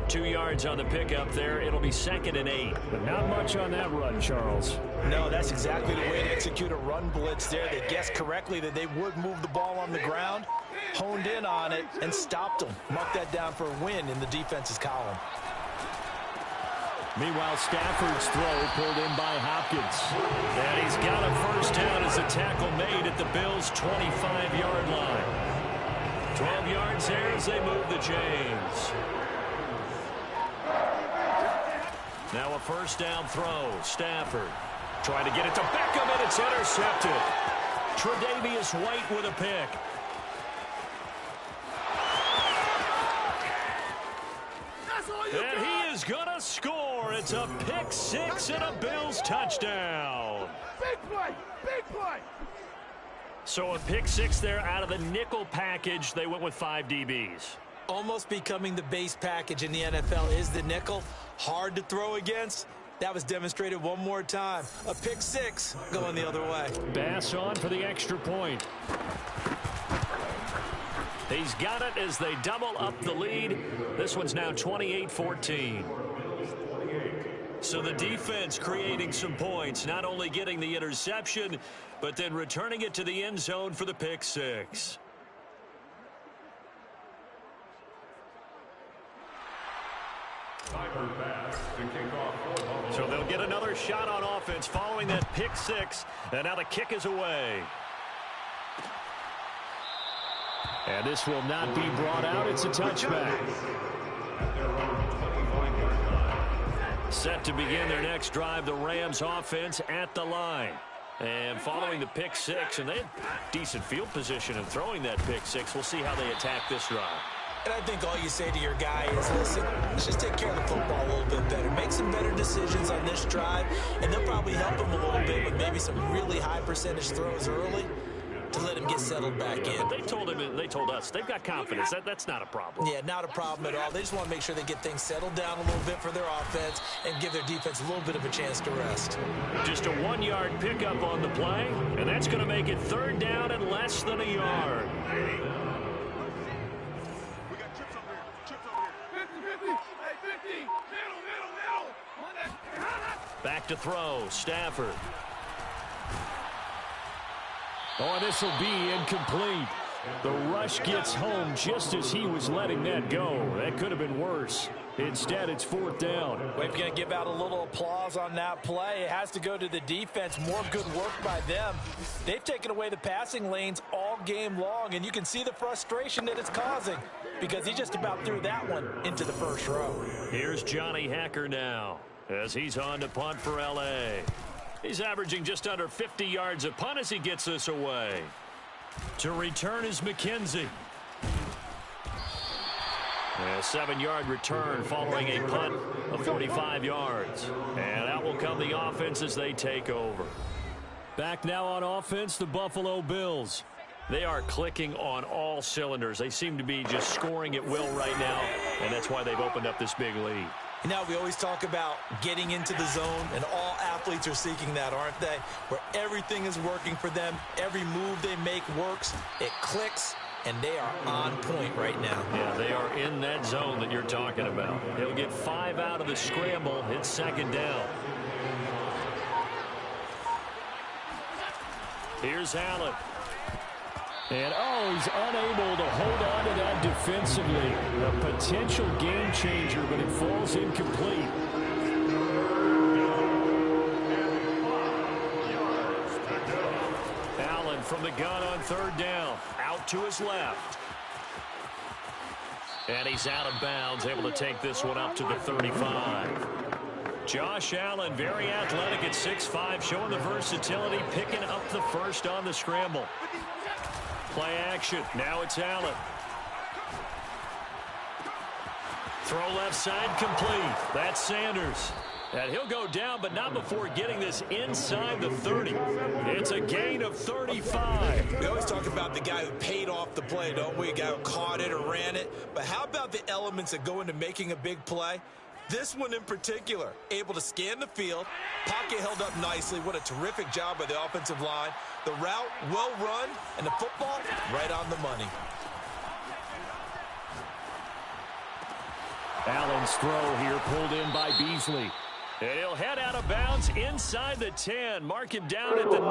2 yards on the pickup there. It'll be 2nd and 8. But not much on that run, Charles. No, that's exactly the way to execute a run blitz there. They guessed correctly that they would move the ball on the ground, honed in on it, and stopped them. Mark that down for a win in the defense's column. Meanwhile, Stafford's throw pulled in by Hopkins. And he's got a first down as a tackle made at the Bills' 25-yard line. 12 yards there as they move the chains. Now a first down throw. Stafford trying to get it to Beckham, and it's intercepted. Tre'Davious White with a pick. And he is going to score. It's a pick six and a Bills touchdown. Big play! Big play! So a pick six there out of the nickel package. They went with 5 DBs. Almost becoming the base package in the NFL is the nickel. Hard to throw against. That was demonstrated one more time. A pick six going the other way. Bass on for the extra point. He's got it as they double up the lead. This one's now 28-14. So the defense creating some points, not only getting the interception, but then returning it to the end zone for the pick six. So they'll get another shot on offense following that pick six, and now the kick is away. And this will not be brought out. It's a touchback. Set to begin their next drive, the Rams offense at the line. And following the pick six, and they had decent field position in throwing that pick six. We'll see how they attack this drive. And I think all you say to your guy is, listen, let's just take care of the football a little bit better. Make some better decisions on this drive, and they'll probably help him a little bit with maybe some really high percentage throws early to let him get settled back in. They told us they've got confidence. That's not a problem. Yeah, not a problem at all. They just want to make sure they get things settled down a little bit for their offense and give their defense a little bit of a chance to rest. Just a 1-yard pickup on the play, and that's going to make it 3rd down and less than a yard. Back to throw, Stafford. Oh, this will be incomplete. The rush gets home just as he was letting that go. That could have been worse. Instead, it's 4th down. We're going to give out a little applause on that play. It has to go to the defense. More good work by them. They've taken away the passing lanes all game long, and you can see the frustration that it's causing because he just about threw that one into the first row. Here's Johnny Hacker now as he's on to punt for L.A. He's averaging just under 50 yards a punt as he gets this away. To return is McKenzie. A 7-yard return following a punt of 45 yards. And out will come the offense as they take over. Back now on offense, the Buffalo Bills. They are clicking on all cylinders. They seem to be just scoring at will right now, and that's why they've opened up this big lead. You know, we always talk about getting into the zone, and all athletes are seeking that, aren't they? Where everything is working for them, every move they make works, it clicks, and they are on point right now. Yeah, they are in that zone that you're talking about. They'll get 5 out of the scramble. It's 2nd down. Here's Allen. And, he's unable to hold on to that defensively. A potential game changer, but it falls incomplete. Allen from the gun on 3rd down. Out to his left. And he's out of bounds, able to take this one up to the 35. Josh Allen, very athletic at 6'5", showing the versatility, picking up the first on the scramble. Play action. Now it's Allen. Throw left side complete. That's Sanders. And he'll go down, but not before getting this inside the 30. It's a gain of 35. We always talk about the guy who paid off the play, don't we? A guy who caught it or ran it. But how about the elements that go into making a big play? This one in particular, able to scan the field, pocket held up nicely. What a terrific job by the offensive line. The route, well run, and the football, right on the money. Allen's throw here pulled in by Beasley. And he'll head out of bounds inside the 10. Mark him down at the 9.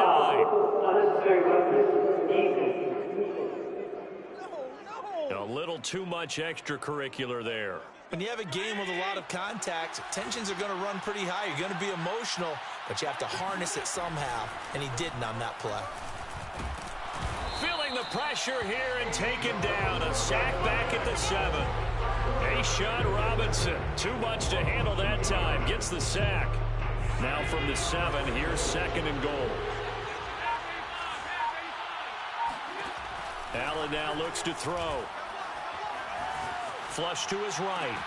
A little too much extracurricular there. When you have a game with a lot of contact, tensions are going to run pretty high. You're going to be emotional, but you have to harness it somehow, and he didn't on that play. Feeling the pressure here and taken down. A sack back at the 7. A'Shawn Robinson, too much to handle that time. Gets the sack. Now from the 7, here's 2nd and goal. Allen now looks to throw. Flush to his right.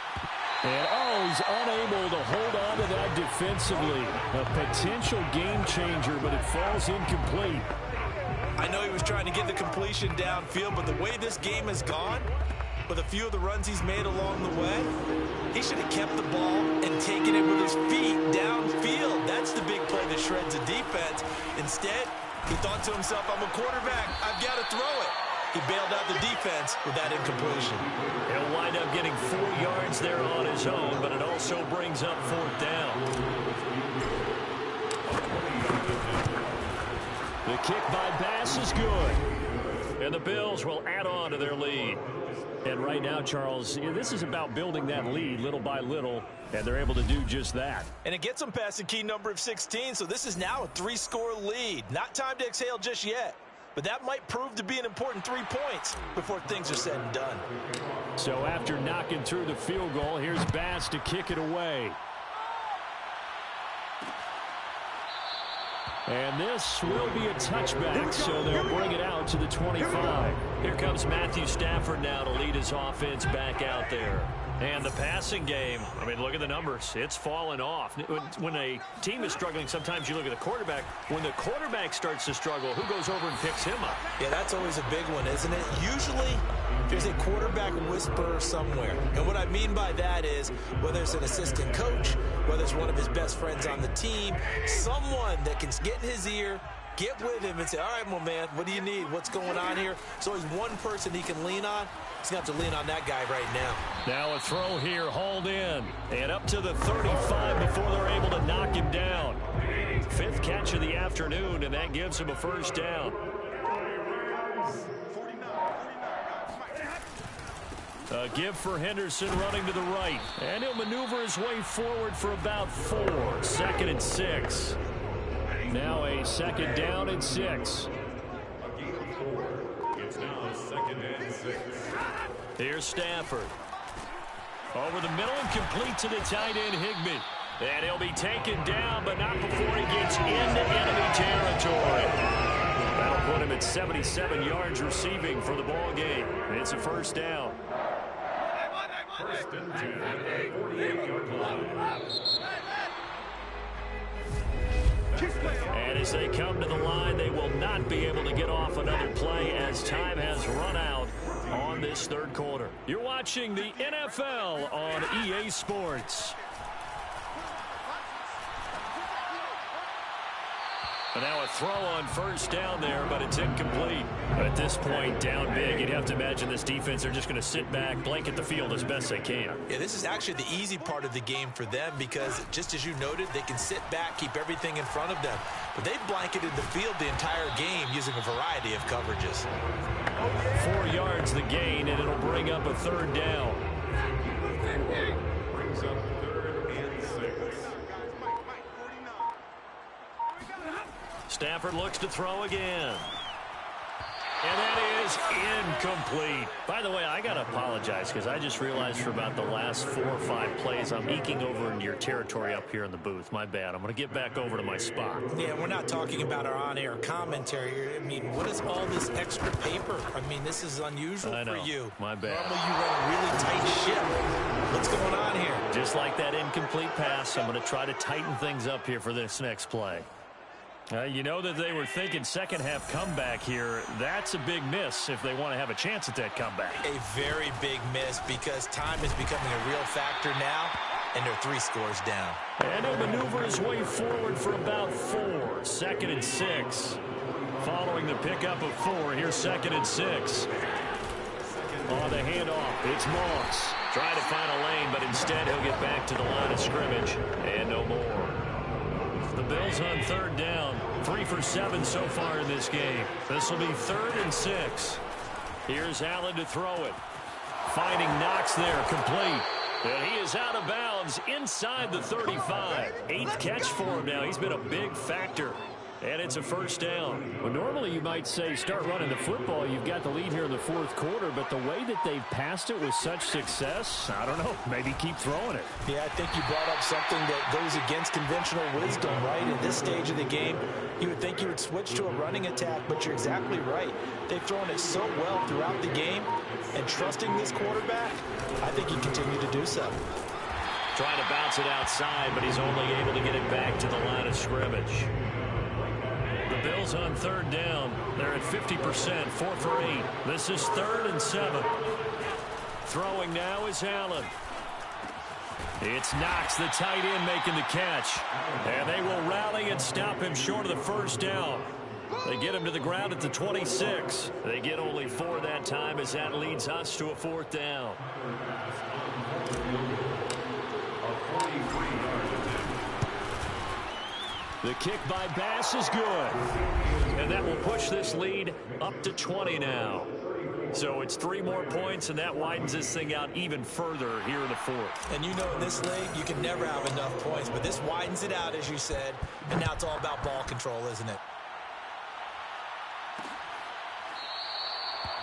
And, he's unable to hold on to that defensively. A potential game changer, but it falls incomplete. I know he was trying to get the completion downfield, but the way this game has gone, with a few of the runs he's made along the way, he should have kept the ball and taken it with his feet downfield. That's the big play that shreds the defense. Instead, he thought to himself, I'm a quarterback, I've got to throw it. He bailed out the defense with that incompletion. He'll wind up getting 4 yards there on his own, but it also brings up 4th down. The kick by Bass is good. And the Bills will add on to their lead. And right now, Charles, this is about building that lead little by little, and they're able to do just that. And it gets them past the key number of 16, so this is now a 3-score lead. Not time to exhale just yet. But that might prove to be an important 3 points before things are said and done. So after knocking through the field goal, here's Bass to kick it away. And this will be a touchback, so they'll bring it out to the 25. Here comes Matthew Stafford now to lead his offense back out there. And the passing game, I mean, look at the numbers. It's fallen off. When a team is struggling, sometimes you look at the quarterback. When the quarterback starts to struggle, who goes over and picks him up? Yeah, that's always a big one, isn't it? Usually, there's a quarterback whisperer somewhere. And what I mean by that is, whether it's an assistant coach, whether it's one of his best friends on the team, someone that can get in his ear, get with him and say, all right, well, man, what do you need? What's going on here? So he's one person he can lean on. He's going to have to lean on that guy right now. Now a throw here, hauled in, and up to the 35 before they're able to knock him down. 5th catch of the afternoon, and that gives him a first down. A give for Henderson running to the right, and he'll maneuver his way forward for about 4. 2nd and 6. Now a 2nd down and 6. It's now 2nd and 6. Here's Stafford. Over the middle and complete to the tight end, Higbee. And he'll be taken down, but not before he gets into enemy territory. That'll put him at 77 yards receiving for the ball game. It's a first down. First and 10, 48-yard line. And as they come to the line, they will not be able to get off another play as time has run out on this 3rd quarter. You're watching the NFL on EA Sports. And now a throw on first down there, but it's incomplete. At this point, down big, you'd have to imagine this defense, they're just going to sit back, blanket the field as best they can. Yeah, this is actually the easy part of the game for them because, just as you noted, they can sit back, keep everything in front of them. But they've blanketed the field the entire game using a variety of coverages. 4 yards the gain, and it'll bring up a 3rd down. Brings up 3rd and 6. Stafford looks to throw again. And that is incomplete. By the way, I got to apologize because I just realized for about the last 4 or 5 plays, I'm eking over into your territory up here in the booth. My bad. I'm going to get back over to my spot. Yeah, we're not talking about our on-air commentary here. I mean, what is all this extra paper? I mean, this is unusual for you. My bad. Normally you run a really tight ship. What's going on here? Just like that incomplete pass, I'm going to try to tighten things up here for this next play. You know that they were thinking second half comeback here. That's a big miss if they want to have a chance at that comeback. A very big miss because time is becoming a real factor now, and they're 3 scores down. And he'll maneuver his way forward for about 4. 2nd and 6. Following the pickup of 4, here's 2nd and 6. On the handoff, it's Moss. Trying to find a lane, but instead he'll get back to the line of scrimmage. And no more. The Bills on 3rd down. 3 for 7 so far in this game. This will be 3rd and 6. Here's Allen to throw it. Finding Knox there, complete. And he is out of bounds inside the 35. 8th catch for him now. He's been a big factor. And it's a first down. Well, normally you might say start running the football. You've got the lead here in the 4th quarter, but the way that they've passed it with such success, I don't know, maybe keep throwing it. Yeah, I think you brought up something that goes against conventional wisdom, right? At this stage of the game, you would think you would switch to a running attack, but you're exactly right. They've thrown it so well throughout the game, and trusting this quarterback, I think you continue to do so. Trying to bounce it outside, but he's only able to get it back to the line of scrimmage. The Bills on 3rd down. They're at 50%, 4 for 8. This is 3rd and 7. Throwing now is Allen. It's Knox, the tight end, making the catch. And they will rally and stop him short of the first down. They get him to the ground at the 26. They get only 4 that time as that leads us to a 4th down. The kick by Bass is good. And that will push this lead up to 20 now. So it's 3 more points, and that widens this thing out even further here in the 4th. And you know in this league, you can never have enough points, but this widens it out, as you said, and now it's all about ball control, isn't it?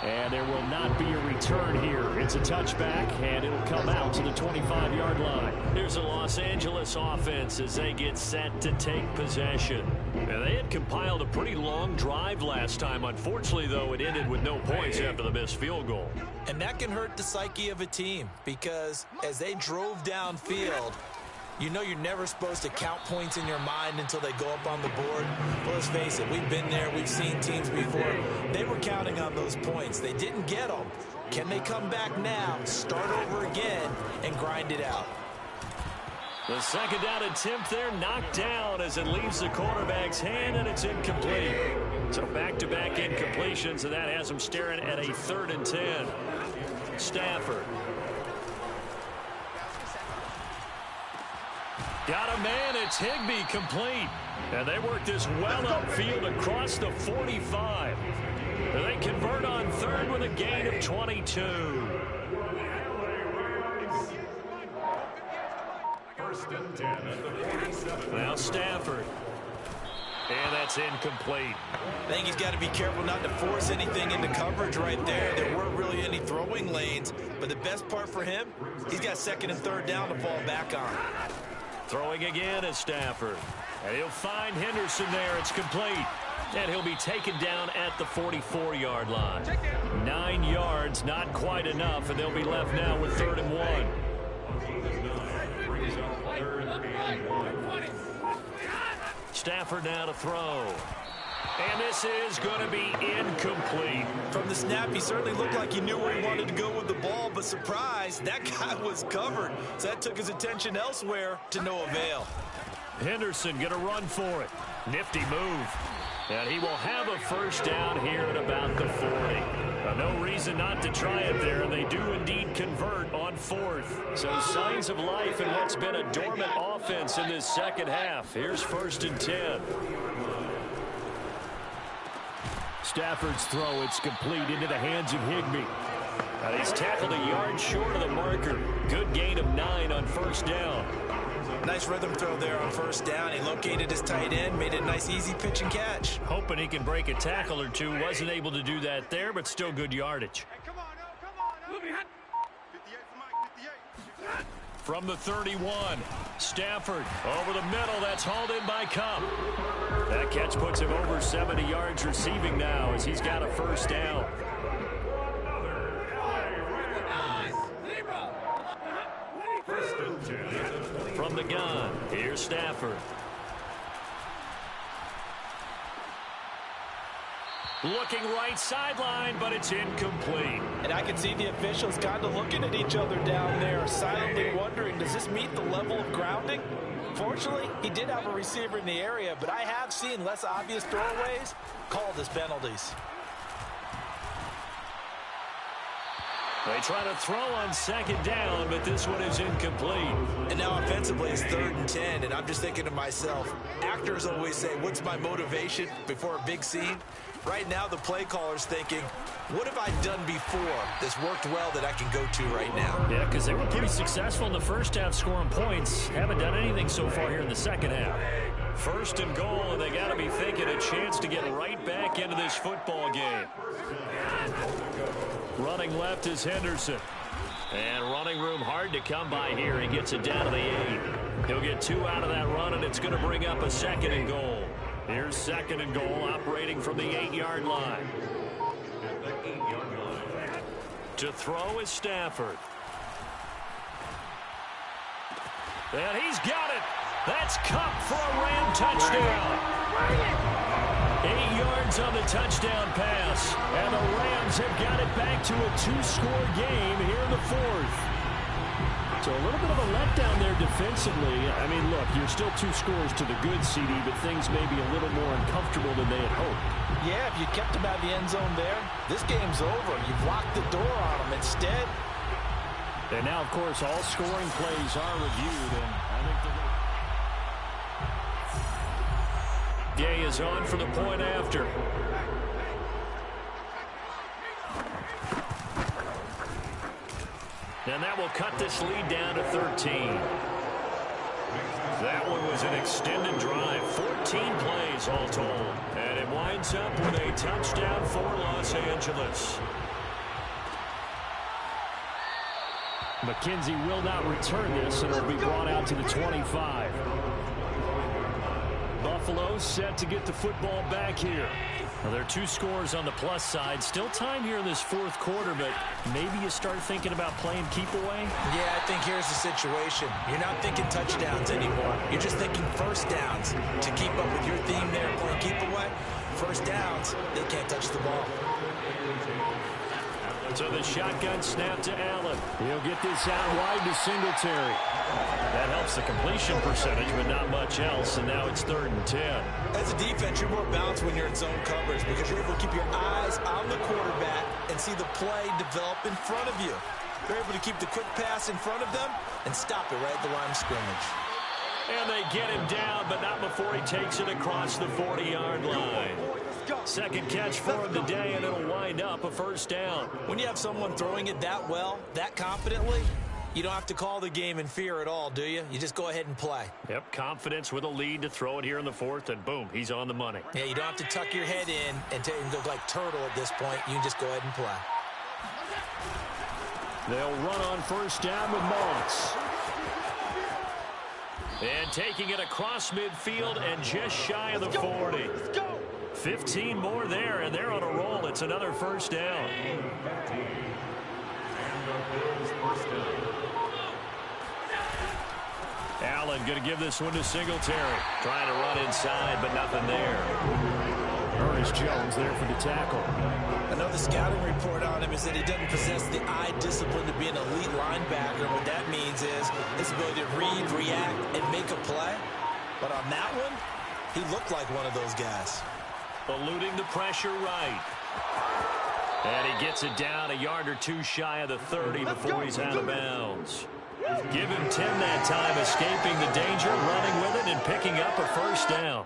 And there will not be a return here. It's a touchback, and it'll come out to the 25-yard line. Here's the Los Angeles offense as they get set to take possession. Now, they had compiled a pretty long drive last time. Unfortunately, though, it ended with no points after the missed field goal. And that can hurt the psyche of a team because as they drove downfield, you know you're never supposed to count points in your mind until they go up on the board. Well, let's face it, we've been there. We've seen teams before. They were counting on those points. They didn't get them. Can they come back now, start over again, and grind it out? The second down attempt there knocked down as it leaves the quarterback's hand, and it's incomplete. So back-to-back incompletions, and that has them staring at a 3rd and 10. Stafford. Got a man, it's Higbee, complete. And they work this well upfield across the 45. And they convert on 3rd with a gain of 22. First and 10 at the 47. Now Stafford. And that's incomplete. I think he's got to be careful not to force anything into coverage right there. There weren't really any throwing lanes. But the best part for him, he's got 2nd and 3rd down to fall back on. Throwing again is Stafford. And he'll find Henderson there. It's complete. And he'll be taken down at the 44-yard line. 9 yards, not quite enough, and they'll be left now with 3rd and 1. Stafford now to throw. And this is going to be incomplete. From the snap, he certainly looked like he knew where he wanted to go with the ball, but surprise, that guy was covered. So that took his attention elsewhere to no avail. Henderson going to run for it. Nifty move. And he will have a 1st down here at about the 40. No reason not to try it there, and they do indeed convert on 4th. So signs of life in what's been a dormant offense in this second half. Here's 1st and 10. Stafford's throw, it's complete into the hands of Higbee. And he's tackled a yard short of the marker. Good gain of 9 on 1st down. Nice rhythm throw there on 1st down. He located his tight end, made it a nice easy pitch and catch. Hoping he can break a tackle or two. Wasn't able to do that there, but still good yardage. From the 31, Stafford over the middle. That's hauled in by Kupp. That catch puts him over 70 yards receiving now as he's got a 1st down. From the gun, here's Stafford. Looking right sideline, but it's incomplete. And I can see the officials kind of looking at each other down there, silently wondering, does this meet the level of grounding? Fortunately, he did have a receiver in the area, but I have seen less obvious throwaways called as penalties. They try to throw on 2nd down, but this one is incomplete. And now offensively it's 3rd and 10, and I'm just thinking to myself, actors always say, what's my motivation before a big scene? Right now the play caller's thinking, what have I done before that's worked well that I can go to right now? Yeah, because they were pretty successful in the first half scoring points. Haven't done anything so far here in the second half. 1st and goal, and they got to be thinking a chance to get right back into this football game. Running left is Henderson. And running room hard to come by here. He gets it down to the 8. He'll get 2 out of that run, and it's going to bring up a 2nd and goal. Here's 2nd and goal, operating from the 8-yard line. To throw is Stafford. And he's got it. That's Kupp for a Ram touchdown. 8 yards on the touchdown pass. And the Rams have got it back to a 2-score game here in the 4th. So a little bit of a letdown there defensively. I mean, look, you're still 2 scores to the good, CD, but things may be a little more uncomfortable than they had hoped. Yeah, if you kept them out of the end zone there, this game's over. You've locked the door on them. Instead. And now, of course, all scoring plays are reviewed, and I think Gay is on for the point after. And that will cut this lead down to 13. That one was an extended drive, 14 plays all told. And it winds up with a touchdown for Los Angeles. McKenzie will not return this, and it'll be brought out to the 25. Buffalo set to get the football back here. Well, there are 2 scores on the plus side. Still time here in this fourth quarter, but maybe you start thinking about playing keep away? Yeah, I think here's the situation. You're not thinking touchdowns anymore. You're just thinking first downs. To keep up with your theme there, playing keep away, first downs, they can't touch the ball. So the shotgun snap to Allen. He'll get this out wide to Singletary. That helps the completion percentage, but not much else, and now it's 3rd and 10. As a defense, you're more balanced when you're in zone coverage because you're able to keep your eyes on the quarterback and see the play develop in front of you. You're able to keep the quick pass in front of them and stop it right at the line of scrimmage. And they get him down, but not before he takes it across the 40-yard line. Second catch for him today, and it'll wind up a first down. When you have someone throwing it that well, that confidently, you don't have to call the game in fear at all, do you? You just go ahead and play. Yep, confidence with a lead to throw it here in the fourth, and boom, he's on the money. Yeah, you don't have to tuck your head in and go like turtle at this point. You can just go ahead and play. They'll run on first down with Moss. And taking it across midfield and just shy of the 40. 15 more there, and they're on a roll. It's another first down. Allen going to give this one to Singletary. Trying to run inside, but nothing there. Ernest Jones there for the tackle. Another scouting report on him is that he doesn't possess the eye discipline to be an elite linebacker. What that means is his ability to read, react, and make a play. But on that one, he looked like one of those guys. Eluding the pressure right. And he gets it down a yard or 2 shy of the 30 before he's out of bounds. Give him 10 that time, escaping the danger, running with it, and picking up a first down.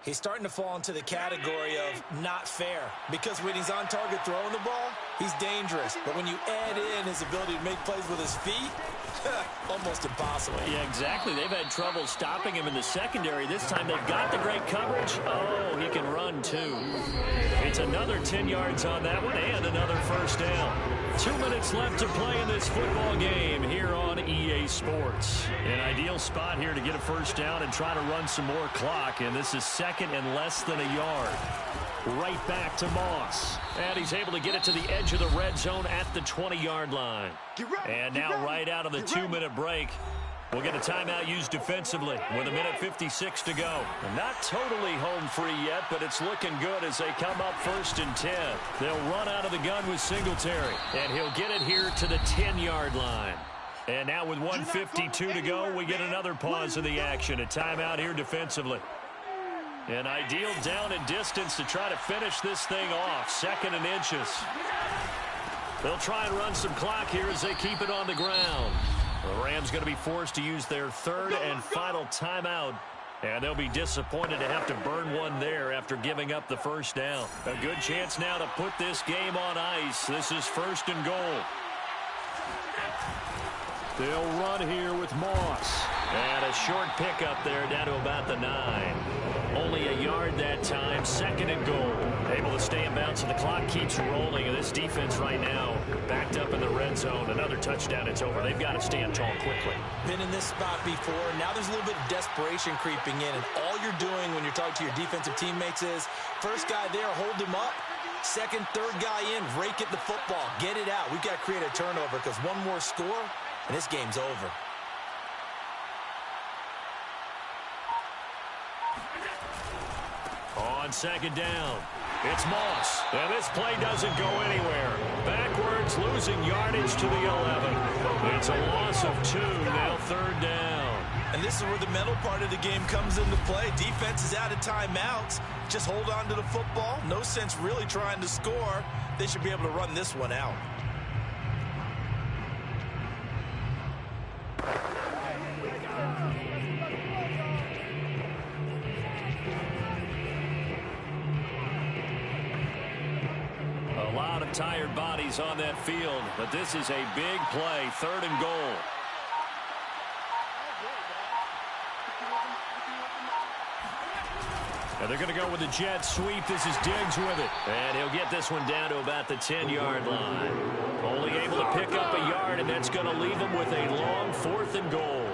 He's starting to fall into the category of not fair because when he's on target throwing the ball, he's dangerous. But when you add in his ability to make plays with his feet, almost impossible. Yeah, exactly. They've had trouble stopping him in the secondary. This time they've got the great coverage. Oh, he can run too. It's another 10 yards on that one and another first down. 2 minutes left to play in this football game here on EA Sports. An ideal spot here to get a first down and try to run some more clock, and this is 2nd and less than a yard. Right back to Moss. And he's able to get it to the edge of the red zone at the 20-yard line. And now right out of the 2-minute break, we'll get a timeout used defensively with 1:56 to go. And not totally home free yet, but it's looking good as they come up 1st and 10. They'll run out of the gun with Singletary, and he'll get it here to the 10-yard line. And now with 1:52 to go, we get another pause of the action. A timeout here defensively. An ideal down and distance to try to finish this thing off. 2nd and inches. They'll try and run some clock here as they keep it on the ground. The Rams going to be forced to use their 3rd and final timeout. And they'll be disappointed to have to burn one there after giving up the first down. A good chance now to put this game on ice. This is 1st and goal. They'll run here with Moss. And a short pickup there down to about the 9. Only a yard that time. 2nd and goal. Able to stay in bounds, and the clock keeps rolling. And this defense right now backed up in the red zone. Another touchdown, it's over. They've got to stand tall quickly. Been in this spot before. Now there's a little bit of desperation creeping in. And all you're doing when you're talking to your defensive teammates is, first guy there, hold him up. 2nd, 3rd guy in, rake at the football. Get it out. We've got to create a turnover because one more score, and this game's over. On 2nd down, it's Moss. And this play doesn't go anywhere. Backwards, losing yardage to the 11. It's a loss of 2, now 3rd down. And this is where the mental part of the game comes into play. Defense is out of timeouts. Just hold on to the football. No sense really trying to score. They should be able to run this one out. A lot of tired bodies on that field, but this is a big play. 3rd and goal. And they're going to go with the jet sweep. This is Diggs with it. And he'll get this one down to about the 10-yard line. Only able to pick up a yard, and that's going to leave him with a long 4th and goal.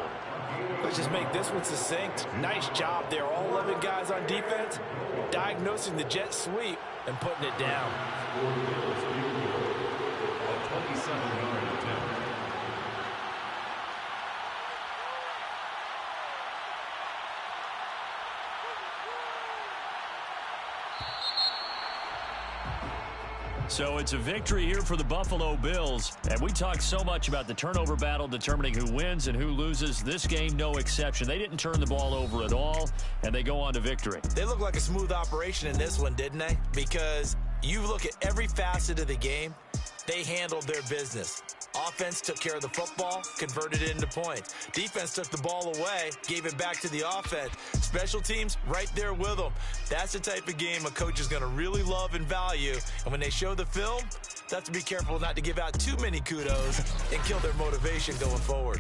Let's just make this one succinct. Nice job there. All 11 guys on defense diagnosing the jet sweep and putting it down. A 27-yard attempt. So it's a victory here for the Buffalo Bills. And we talked so much about the turnover battle determining who wins and who loses. This game, no exception. They didn't turn the ball over at all, and they go on to victory. They look like a smooth operation in this one, didn't they? Because you look at every facet of the game, they handled their business. Offense took care of the football, converted it into points. Defense took the ball away, gave it back to the offense. Special teams, right there with them. That's the type of game a coach is going to really love and value. And when they show the film, they have to be careful not to give out too many kudos and kill their motivation going forward.